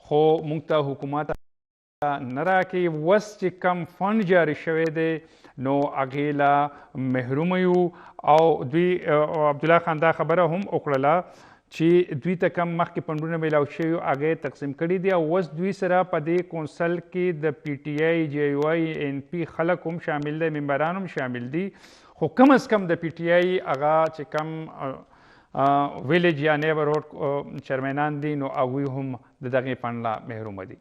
خو مونږ ته حکومت نه راکې وس چې کم فنډ جاري شوی دی نو هغې له محرومه یو او دوی عبدالله خان دا خبره هم وکړله چې دوی ته کم مخکې فنډونه میلاو شوي هغې تقسیم کړي دي او اوس دوی سره په دې کونسل کې د پی ټی آی جی یو آی ان پی خلک هم شامل دي ممبران هم شامل دي خو کم از کم د پی ټی آی هغه چې کم ویلیج یا نیبرهوډ چیرمنان دي نو هغوی هم د دغې فنډ له محرومه دي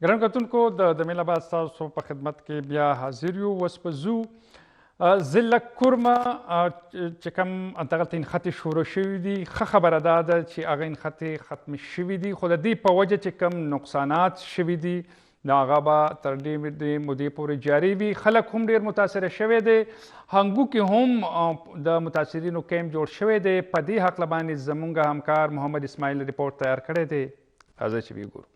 ګران کتونکو د میل آباد ستاسو په خدمت کې بیا حاضر یو اوس په ځو زه لږ کورمه چې کوم دغلته انخطې شروع شوي دي ښه خبره دا ده چې هغه انخطې ختمې شوي دي خو د دې په وجه چې کوم نقصانات شوي دي نو هغه به تر ډېرې مودې پورې جاري وي خلک هم ډېر متاثره شوی دی هنګو کې هم د متاثرینو کیمپ جوړ شوی دی په دې هکله باندې زموږ همکار محمد اسماعیل ریپورټ تیار کړی دی راځئ چې وګورو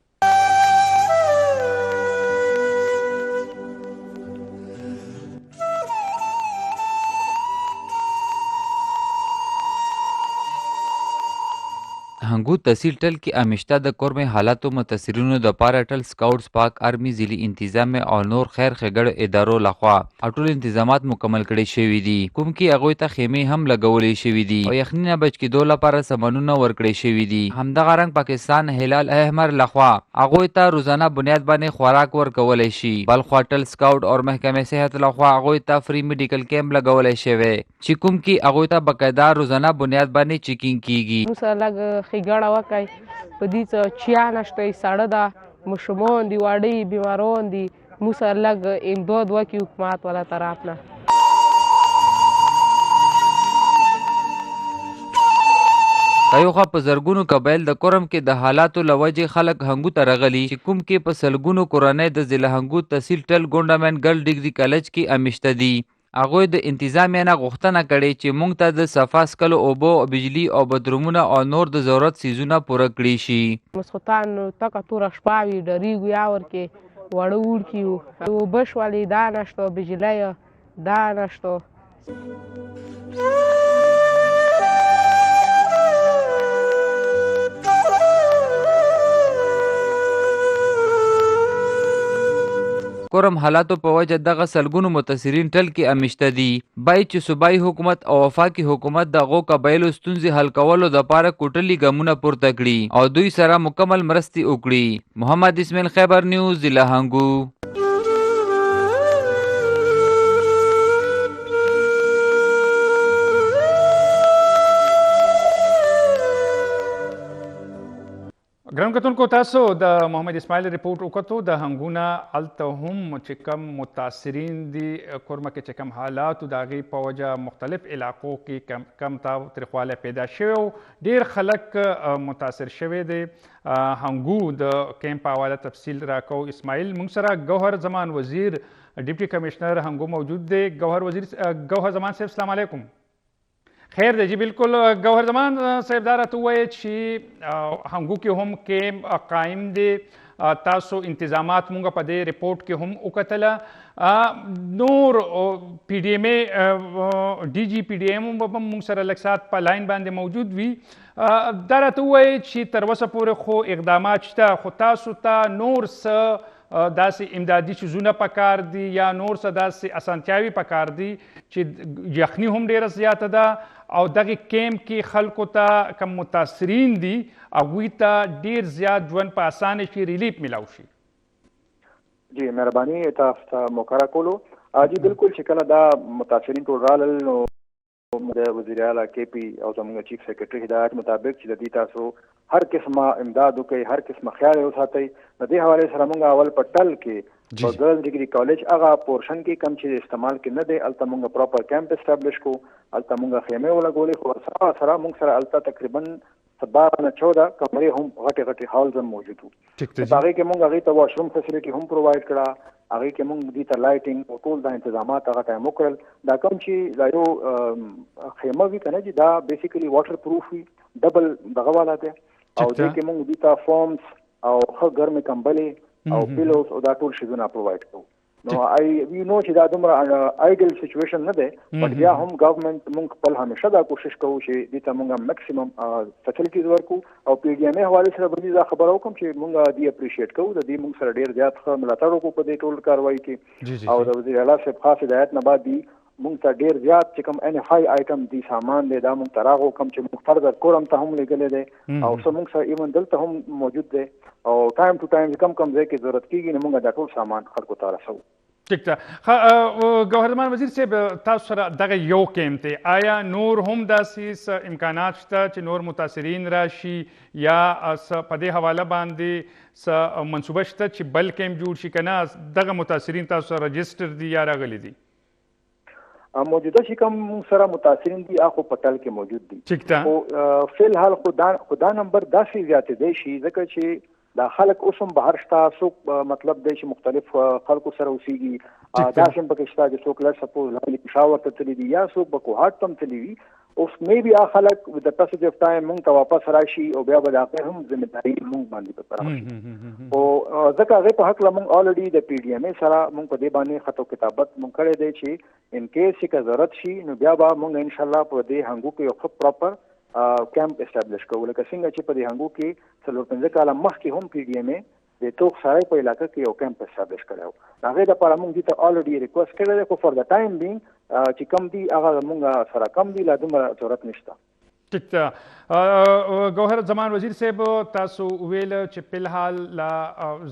هنګو تحصیل ټل کې امیشته د کور میں حالاتو متاثرینو د پاره ټل سکاوټس پاک آرمی ضلعي انتظام او نور خیر ښېګړو ادارو لخوا ټول انتظامات مکمل کړي شوي دي کوم کې هغوی ته خیمې هم لګولې شوي دي او یخني نه بچ کېدو لپاره سامانونه ورکړي شوي دي همدغه رنګ پاکستان هلال احمر لخوا هغوی ته روزانه بنیاد باندې خوراک ورکولی شي بلخوا ټل سکاوټ او محکمې صحت لخوا هغوی ته فری میډیکل کیمپ لګولی شوی چې کوم کې هغوی ته باقاعده روزانه بنیاد باندې چیکینګ کیږي ښېګړه وکړئ په دې څه چیا نشته ساړه ده ماشومان دي واړه بیماران دي موږ سره لږ امداد وکړي حکومت والا طرف نه یو خوا په زرګونو قبایل د کورم کې د حالاتو له وجې خلک هنګو ته رغلي چې کوم کې په سلګونو کورنۍ د ضلع هنګو تحصیل ټل ګونډامین ګرل ډګري کالج کې امیشته دي هغوی د انتظامیه نه غوښتنه کړې چې موږ ته د صفا څښلو اوبو بجلي او بدرومونه او نور د ضرورت څیزونه پوره کړي شي مسخوتان تکه توره شپه وي ډریږو یا ورکې واړه وړکي وو اوبه شولې دا نشته بجلی دا نشته کورم حالاتو په وجه دغه سلګونو متاثرین ټل کې امشته دي. بای چې صوبایي حکومت او وفاقي حکومت دغو قبایلو ستونزې حل کولو دپاره کوټلي ګامونه پورته کړي او دوی سره مکمل مرستې وکړي. محمد اسماعیل، خیبر نیوز، ضلع هنګو. ګران کتونکو، تاسو د محمد اسماعیل ریپورټ وکړو د هنګونه الته هم چې کم متاثرین دي کورمه کې چې کم حالات د هغې په وجه مختلف علاقو کې کم تاوتریخوالی پیدا شوی او ډېر خلک متاثر شوی دی. هنګو د کیمپ په حواله تفصیل راکو. اسماعیل، موږ سره ګوهر زمان وزیر ډیپټي کمشنر هنګو موجود دی. ګوهر زمان صاحب، السلام علیکم. خیر دی جی، بالکل. ګوهر زمان صاحب دا راته ووایه چې هنګو کې هم کیمپ قایم دی، تاسو انتظامات مونږ په دې ریپورټ کې هم وکتله. نور پی ډي ایم اے ډي جي پی ډي ایم هم مونږ سره لږ ساعت په لاین باندې موجود وي. دا راته ووایه چې تر اوسه پورې خو اقدامات شته، خو تاسو ته نور څه داسې امدادي څیزونه پکار دي یا نور څه داسې اسانتیاوې پکار دي چې یخني هم ډېره زیاته ده او دغې کیمپ کې خلکو ته کم متاثرین دي هغوی ته ډېر زیات ژوند په اسانه شي، ریلیف میلاو شي؟ جی مهرباني تاسو ته موقع راکولو. جی بالکل چې کله دا متاثرین ټول رالل نو د وزیر اعلی کې پی او زموږ چیف سیکرټري هدایت مطابق چې د دې تاسو هر قسمه امداد وکړئ، هر قسمه خیال وساتئ. د دې حوالې سره موږ اول په ټل کې په ګرلز ډیګري کالج هغه پورشن کې کم چې استعمال کې نه دی، هلته موږ پراپر کیمپ اسټابلیش کو، هلته موږ خیمې ولګولې. خو سره موږ سره هلته تقریبا 12 نه 14 کمرې هم غټې هالز هم موجود وو. په هغې کې موږ هغې ته واشروم فیسیلیټي هم پرووایډ کړه، هغې کې موږ دې ته لایټینګ او ټول دا انتظامات هغه ټایم وکړل. دا کوم چې دا یو خیمه وي که نه چې دا بیسیکلي واټر پروف وي، ډبل دغه والا دی، او دې کې موږ دې ته فارمز او ښه ګرمې کمبلې او پیلوز او دا ټول شیزونه پرووایډ کوو. نو وی نو چې دا دومره آیډل سچویشن نه دی، بټ بیا هم ګورنمنټ موږ خپل همیشه دا کوشش کوو چې دې ته موږ میکسیمم فیسلټیز ورکو. او پی ډي ایم اے حوالې سره به دا خبره وکړم چې موږ دې اپریشیټ کوو، د دې موږ سره ډېر زیات ښه ملاتړ وکړو په دې ټول کاروایي کې. او د وزیر اعلی صاحب خاص هدایت نه بعد موږ ته ډېر زیات چې کوم ان های آیټم دي سامان دی دا موږ ته راغو، کوم چې موږ فردر کورم ته هم لیږلی دی او څه موږ سره ایون دلته هم موجود دی. او ټایم ټو ټایم کم ځای کې ضرورت کېږي نو موږ دا ټول سامان خلکو ته رسوو. ټیک ده. ګوهر زمان وزیر صاحب، تاسو سره دغه یو کیمپ دی، آیا نور هم داسې امکانات شته چې نور متاثرین راشي یا په دې حواله باندې څه منصوبه شته چې بل کیمپ جوړ شي که نه دغه متاثرین تاسو سره رجسټر دي یا راغلي دي؟ موجوده چې کوم سره متاثرین دي هغه په ټل کې موجود دي. ټیک ده. خو فی الحال خو دا نمبر داسې زیاتېدی شي ځکه چې دا خلک اوس هم بهر شته، څوک مطلب دی چې مختلف خلکو سره اوسېږي، داسې هم پکې شته چې څوک لږ سپوز لاندې پېښور ته تللي دي یا څوک به کوهاټ ته هم تللي وي. اوس میبي هغه خلک د پسیج اف ټایم موږ ته واپس راشي او بیا به د هغې هم ذمهداري موږ باندې به راشي. خو ځکه هغې په هکله موږ الریډي د پی ډي ایم اے سره موږ په دې باندې خط او کتابت موږ کړی دی چې ان کیس چې که ضرورت شي نو بیا به موږ انشاءالله په دې هنګو کې یو ښه پراپر کیمپ اسټابلیش کوو. لکه څنګه چې په دې هنګو کې 4-5 کاله مخکې هم پی ډي ایم اے د توغ سرای په علاقه کې یو کیمپ اسټابلیش کړی و. د هغې دپاره موږ دې ته الریډي ریکویسټ کړی دی، خو فور د ټایم بینګ چې کم دي هغه موږ سره کم دي، لا دومره ضرورت نشته. ټیک ده. ګوهر زمان وزیر صاحب، تاسو ویل چې په الحال لا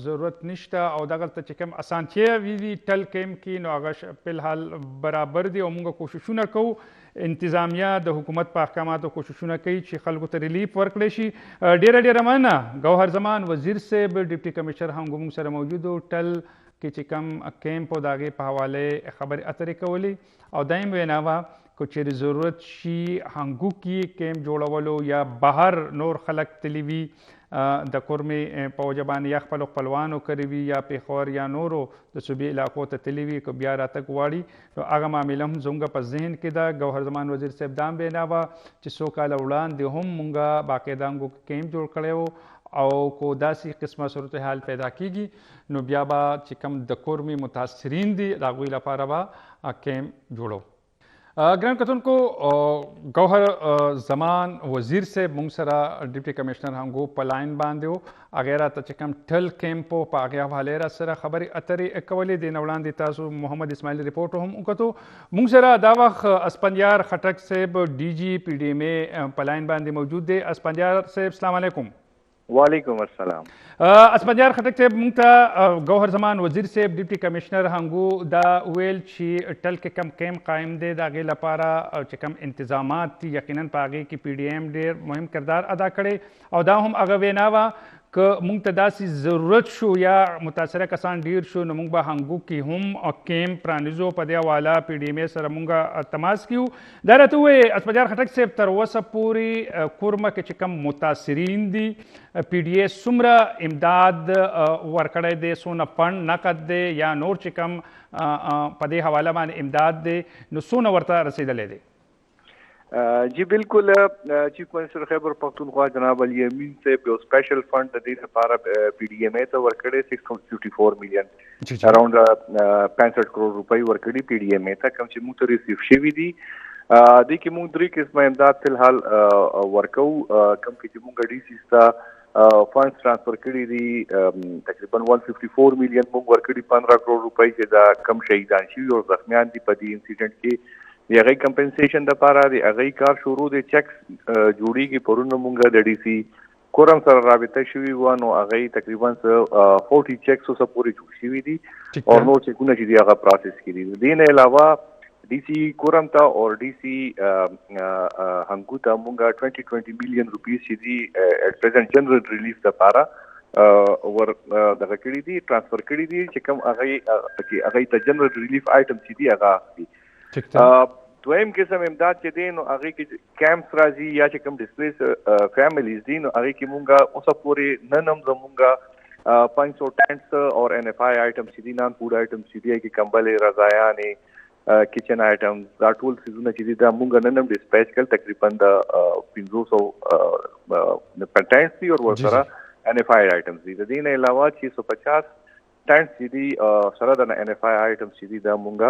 ضرورت نشته او دغلته چې کوم اسانتیاوې دي ټل کیمپ کې نو هغه په الحال برابر دي او موږ کوششونه کوو، انتظامیه د حکومت په احکاماتو کوششونه کوي چې خلکو ته ریلیف ورکړی شي. ډېره مننه ګوهر زمان وزیر صاحب ډیپټي کمشنر هنګو موږ سره موجود و، ټل کې چې کوم کیمپ او د هغې په حواله خبرې اترې کولې او دایم وینا وه که چیرې ضرورت شي هنګو کې کیمپ جوړولو یا بهر نور خلک تللی وي د کورمې په وجه باندې یا خپلو خپلوانو کړی وي یا پېښور یا نورو د صوبې علاقو ته تللی وي که بیا راتګ غواړي نو هغه معامله هم زموږ په ذهن کې ده. ګوهر زمان وزیر صاحب دا هم وینا وه چې څو کاله وړاندې هم موږ باقاعده هنګو کیمپ جوړ کړی و او کو داسې قسمه صورتحال پیدا کیږي نو بیا به چې کوم د کورمې متاثرین دي د هغوی لپاره به کیمپ جوړو. ګران کتونکو ګوهر زمان وزیر صاحب مونږ سره ډیپټي کمشنر هنګو په لاین باندې و هغې راته چې کوم ټل کیمپ و په هغې حوالې را سره خبرې اترې کولې دې نه وړاندې تاسو محمد اسماعیل رپورټ هم وکتو مونږ سره دا وخت اسپندیار خټک صاحب ډي جي پی ډي ایم اے په لاین باندې موجود دی. اسپندیار صاحب السلام علیکم. وعلیکم السلام. اسپندیار خټک صاحب مونږ ته ګوهر زمان وزیر صاحب ډیپټي کمشنر هنګو دا ویل چې ټل کې کم کیمپ قایم دی د هغې لپاره چې کم انتظامات دي یقینا په هغې کې پی ډي ایم ډېر مهم کردار ادا کړی او دا هم هغه وینا وه که مونږ ته داسې ضرورت شو یا متاثره کسان ډیر شو نو مونږ به هنګو کې هم کیمپ پرانیزو په دې حواله پی ډي ایم اے سره مونږ تماس کیو. دا راته ووایې اسپندیار خټک صاحب تر اوسه پورې کورمه کې چې کم متاثرین دي پی ډي اے څومره امداد ورکړی دی څونه فنډ نقد دی یا نور چې کم په دې حواله باندې امداد دی نو څونه ورته رسېدلی دی؟ جی بالکل چیف منسٹر خیبر پختونخوا جناب علي امین صاحب یو سپیشل فنډ د دې لپاره پی ډي ایم اے ته ورکړی 654 میلیون اراؤنډ 65 کروڑ روپۍ ورکړي پی ډي ایم اے ته کوم چې موږ ته ریسیو شوي دي. دې کې موږ 3 قسمه امداد فلحال ورکو کوم کې چې موږ ډي سي ته فنډز ټرانسفر کړي دي تقریبا 154 میلیون موږ ورکړي 15 کروڑ روپۍ چې دا کم شهیدان شوي او زخمیان دي په دې انسیډنټ کې د هغې کمپنسیشن دپاره د هغې کار شروع دی. چیکس جوړیږي پرونه مونږ د ډي سي کورم سره رابطه شوي وه نو هغې تقریبا 40 چیکس اوسه پورې جوړ شوي دي او نور چیکونه چې دي هغه پروسس کړي دي. دې نه علاوه D C quorum था और D C Hangu था मुंगा 20 million rupees the at present general relief the पारा और दगा कड़ी दी ट्रांसफर कड़ी दी चिकम अगई द जनरल रिलीफ आइटम दी अगा दी دویم قسم امداد چې دی نو هغې کې کیمپس راځي یا چې کوم ډسپلیس فیملیز دي نو هغې کې مونږ اوسه پورې نن هم زمونږ 500 ټینټس اور این ایف آئی آیټمس چې دي نان فوډ آیټمس چې دي کې کمبلې رضایانې کچن آیټمس دا ټول څیزونه چې دي دا مونږ نن هم ډسپیچ کړل تقریبا د 500 ټینټس دي او ورسره این ایف آئی آیټمس دي. د دې نه علاوه 650 ټینټس چې دي سره د این ایف آئی آیټمس چې دي دا مونږ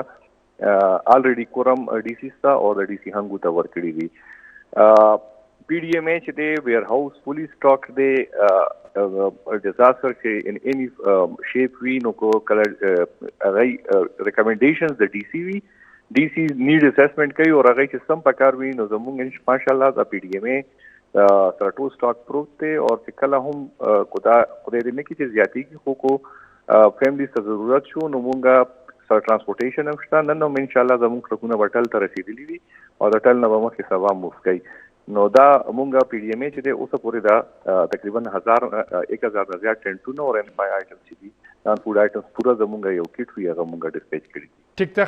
already کورم डी सी ستا او د डी सी هنګو ته ورکړي دي. پی डी ایم اے چې دی ویر هاوس فولي سټاک دی ډیزاستر کې ان اني شیپ وی نو کو کلر هغه ریکمنډیشنز د डी सी وی डी सी نیډ اسسمنٹ کوي او هغه چې سم پکار وی نو زموږ ان ماشاءالله د پی डी ایم اے سره ټول سټاک پروت دی او چې کله هم خدای دې نه کې چې زیاتی کې خو کو فیملی ته ضرورت شو نو مونږه سره ترانسپورټیشن هم شته نن هم انشاءالله زموږ ټرکونه به ټل ته رسېدلي وي او د ټل نه به مخکې سبا موف کوي نو دا مونږ پی ډي ایم اے چې دی اوسه پورې دا تقریبا 1000 نه زیات ټینټونه او این پای آیټمس چې دي نان فوډ آیټمس پوره زمونږ یو کیټ وي هغه مونږ ډسپیچ کړي دي. ټیک ده.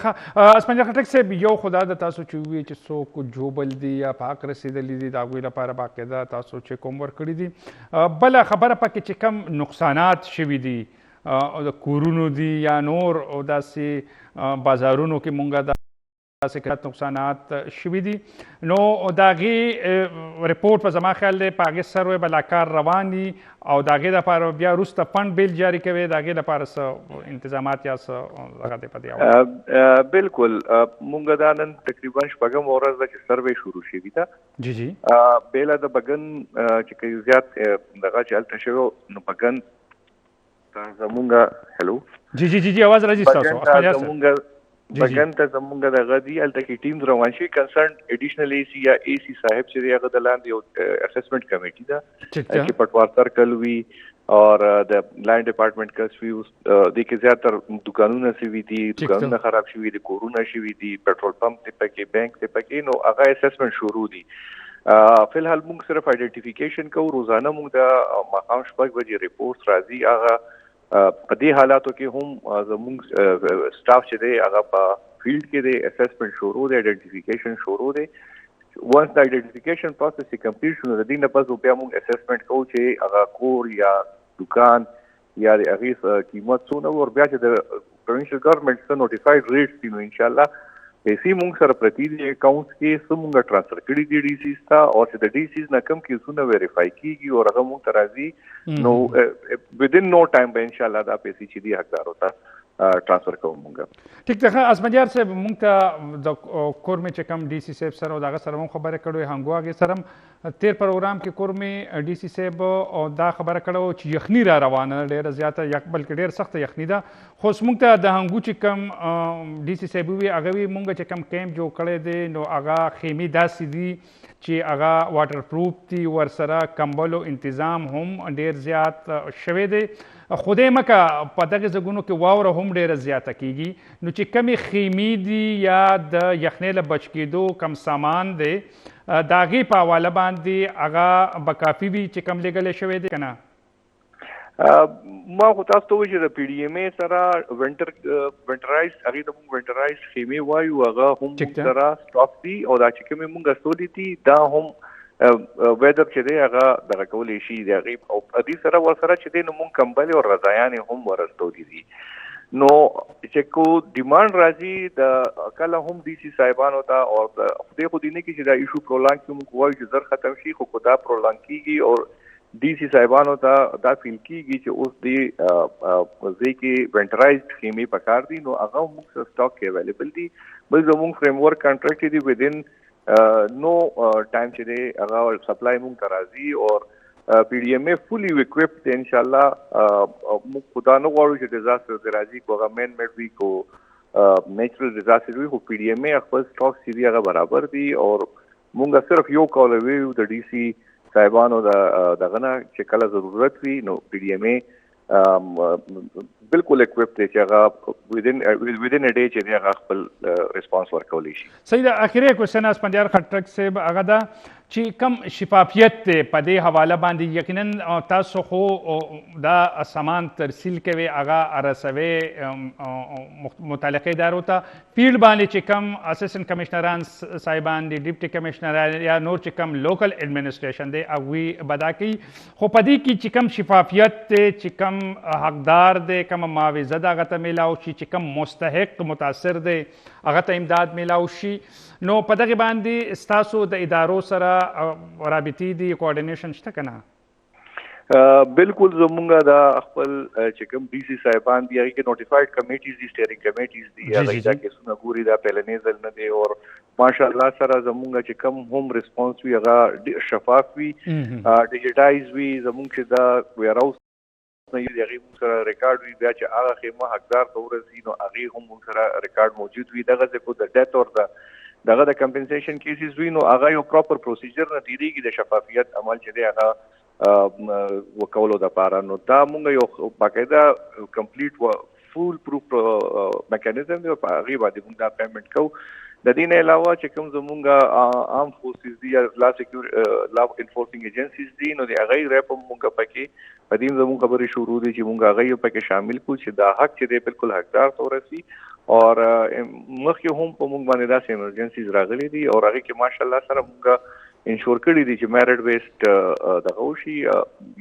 اسپندیار خټک صاحب یو خدا د تاسو چې ووایي چې څوک جوبل دي یا پاک رسېدلي دي د هغوی لپاره باقاعده تاسو چې کوم ورکړي دي بله خبره پکې چې کم نقصانات شوي دي د کورونو دي یا نور او داسې بازارونو کې مونږه داسې نقصانات شوي دي نو د هغې رپورټ په زما خیال دی په هغې سروې به لا کار روان دي او د هغې لپاره بیا وروسته فنډ بیل جاري کوي د هغې لپاره څه انتظامات یا څه هغه دی په دې حواله؟ بالکل مونږ دا نن تقریبا شپږم ورځ ده چې سروې شروع شوي ده. جی جی بیله د بګن چې که زیات دغه چې هلته شوی نو بګن زمونږه هلو جی جی جی جی आवाज راځي تاسو بګن ته زمونږ دغه دی هلته کې ټیمز روان شي کنسرن اډیشنل اے سی یا اے سی صاحب چې دی هغه د لاندې یو اسسمنټ کمیټي ده چې پټوار سرکل وي اور د لائن ډپارټمنټ کس وی د کې زیاتر دکانونه سوي دي دکانونه خراب شوي دي کورونه شوي دي پټرول پمپ ته پکې بانک ته پکې نو هغه اسسمنټ شروع دي. فلحال موږ صرف آئیډنټیفیکیشن کوو روزانه موږ د ماښام 6 بجې رپورټ راځي هغه په دې حالاتو کې هم زموږ سټاف چې دی هغه په فیلډ کې دی اسسمنټ شروع دی آئیډنټیفیکیشن شروع دی. وانس د آئیډنټیفیکیشن پروسس چې کمپلیټ شو نو د دې نه پس بیا موږ اسسمنټ کوو چې هغه کور یا دکان یا د هغې قیمت څونه او بیا چې د پروینشل ګورنمنټ څه نوټیفاید ریټس دي نو انشاءالله پیسې مونږ سره پرتی دي اکاونټس کې څه مونږ ټرانسفر کړي دي D C ته او چې د D C نه کم کیسونه ویریفای کیږي او هغه مونږ ته راځي نو ودین نو ټایم به انشاءالله دا پیسې چې دي حقدارو ته ټرانسفر کوو مونږ. ټیک ده اسمنجار صاحب مونږ ته د کورمې چې کوم ډي سی صاحب سره او دغه سره هم خبرې کړې هنګو هغې سره هم تیر پروګرام کې کورمې ډي سی صاحب او دا خبره کړې چې یخني را روانه ده ډېره زیاته بلکې ډېر سخته یخني ده خو اوس مونږ ته د هنګو چې کوم ډي سی صاحب وي هغه وي مونږ چې کوم کیمپ جوړ کړی دی نو هغه خیمې داسې دي چې هغه واټر پروف دي ورسره کمبلو انتظام هم ډېر زیات شوی دی. خدای مکه په دغه ځایونو کې واوره هم ډېره زیاته کیږي نو چې کمې خیمې دي یا د یخنۍ له بچ کېدو کم سامان دی د هغې په حواله باندې هغه به کافي وي چې کم لېږلی شوی دی که نه؟ ما خو تاسو ته وایي چې د پی ډي ایم ای سره وینټرایز هغې ته مونږ وینټرایز خیمې وایو هغه هم مونږ سره سټاک دي او دا چې کومې مونږ استولي دي دا هم ویدر چې دی هغه دغه کولی شي د هغې او دې سره ورسره چې دی نو مونږ کمبلې او رضایانې هم ورستولي دي. نو چې کو ډیمانډ راځي د کله هم ډي سی صاحبانو ته او خدای خو دې نه کړي چې دا ایشو پرولانګ کړي مونږ وایو چې زر ختم شي خو دا پرولانګ کېږي او ډي سی صاحبانو ته دا فیل کېږي چې اوس دې ځای کې وینټرایزډ خیمې پکار دي نو هغه موږ سره سټاک کې اویلیبل دي. بل زموږ فریم ورک کانټریکټ دی ودین نو ټایم چې دی هغه سپلای موږ ته راځي او پی ډي ایم ای فلی اکوپډ دی انشاءالله. موږ خدا نه غواړو چې ډیزاسټر دی راځي کو هغه مین میډ وي کو نیچرل ډیزاسټر وي خو پی ډي ایم ای خپل سټاک چې دی هغه برابر دي او موږ صرف یو کول ویو د ډي سی صاحبانو دغه نه چې کله ضرورت وي نو پی ډي ایم ای بالکل اکوپډ دی چې هغه within a day چې دی هغه خپل ریسپانس ورکولی شي. صحیح ده. اخري کوېسچن اسفندیار خټک صاحب هغه ده چې کم شفافیت دی په دې حواله باندې یقینا تاسو خو دا سامان ترسیل کوي هغه رسوي متعلقه ادارو ته فیلډ باندې چې کم اسسټنټ کمشنران صاحبان دي ډیپټي کمشنر یا نور چې کم لوکل ایڈمنسټریشن دی هغوی به دا کوي خو په دې کې چې کم شفافیت دی چې کم حقدار دی کم معاوضه د هغه ته میلاو شي چې کم مستحق متاثر دی هغه ته امداد میلاو شي نو په دغه باندې ستاسو د ادارو سره رابطې دي کوارډینیشن شته که نه؟ بالکل زمونږ د خپل چې کوم ډي سی صاحبان دي هغې کې نوټیفایډ کمیټیز دي سټیرینګ کمیټیز دي هغوی دا کیسونه ګوري دا پهلنی ځل نه دی او ماشاءالله سره زمونږ چې کوم هم ریسپانس وي هغه شفاف وي ډیجیټایز وي زمونږ چې دا ویرهاوس نه یو د هغې مونږ سره ریکارډ وي بیا چې هغه خیمه حقدار ته ورسي نو هغې هم مونږ سره ریکارډ موجود وي دغسې کو د ډیت اور دغه د کمپنسیشن کیسز وي نو هغه یو پراپر پروسیجر نه تیریږي د شفافیت عمل چې دی هغه وکولو دپاره نو دا مونږ یو باقاعده کمپلیټ فول پروف میکانیزم دی او په هغې باندې مونږ دا پیمنټ کوو. د دې نه علاوه چې کوم زمونږ عام فورسز دي یا لا انفورسینګ ایجنسیز دي نو د هغې ریپ هم مونږ پکې په دې زمونږ خبرې شروع دي چې مونږ هغه پکې شامل کړو چې دا حق چې دی بالکل حقدار ته ورسي اور مخکې هم په مونږ باندې داسې ایمرجنسیز راغلي دي او هغې کې ماشاءالله سره مونږ انشور کړي دي چې میرټ بیسډ دغه وشي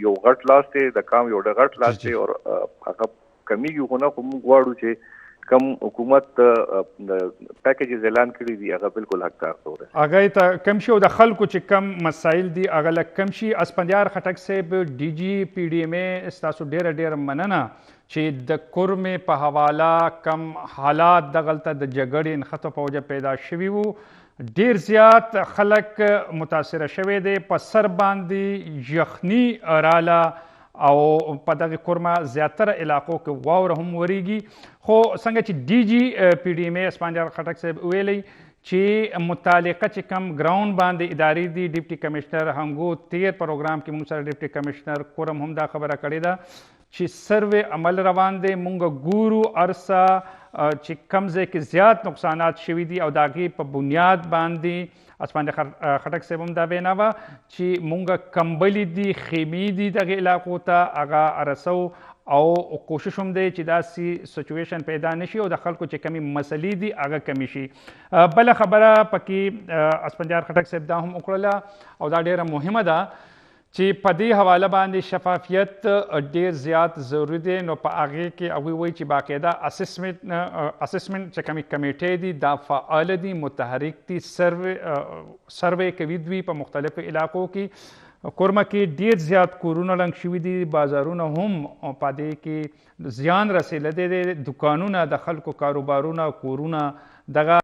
یو غټ لاس دی د کام یو غټ لاس دی او هغه کمیږي خو نه خو مونږ غواړو چې کم حکومت پیکیجز اعلان کړي دي هغه بالکل حقدار ته ورسي هغه ته کم شي او د خلکو چې کم مسایل دي هغه لږ کم شي. اسفندیار خټک صاحب ډي جي پی ډي ایم ای ستاسو ډېره مننه چې د کورمې په حواله کم حالات دغلته د جګړې نښتو په وجه پیدا شوي وو ډېر زیات خلک متاثره شوی دی په سر باندې یخني راله او په دغه کورمه زیاتره علاقو کې واوره هم وریږي خو څنګه چې ډي جي پی ډي ایم ای اسفندیار خټک صاحب ویلی چې متعلقه چې کم ګراوند باندې ادارې دي ډیپټي کمشنر هنګو تیر پروګرام کې موږ سره ډیپټي کمشنر کورم هم دا خبره کړې ده چې سروې عمل روان دی مونږ ګورو ارسه چې کم ځای کې زیات نقصانات شوي دي او د هغې په بنیاد باندې اسفندیار خټک صاحب هم دا وینا وه چې مونږ کمبلې دي خیمې دي دغې علاقو ته هغه رسو او کوشش هم دی چې داسې سچویشن پیدا نشي او د خلکو چې کمی مسلې دي هغه کمی شي. بله خبره پکې اسفندیار خټک صاحب دا هم وکړله او دا ډیره مهمه ده چې په دې حواله باندې شفافیت ډیر زیات ضروري دی نو په هغې کې هغوی وایي چې باقاعده اسسمنټ چې کومې کمیټې دي دا فعال دي متحرک دي سروې کوي دوی په مختلفو علاقو کې کورمه کې ډیر زیات کورونه ړنګ شوي دي، بازارونه هم په دې کې زیان رسېدلی دی، دکانونه د خلکو کاروبارونه کورونه دغه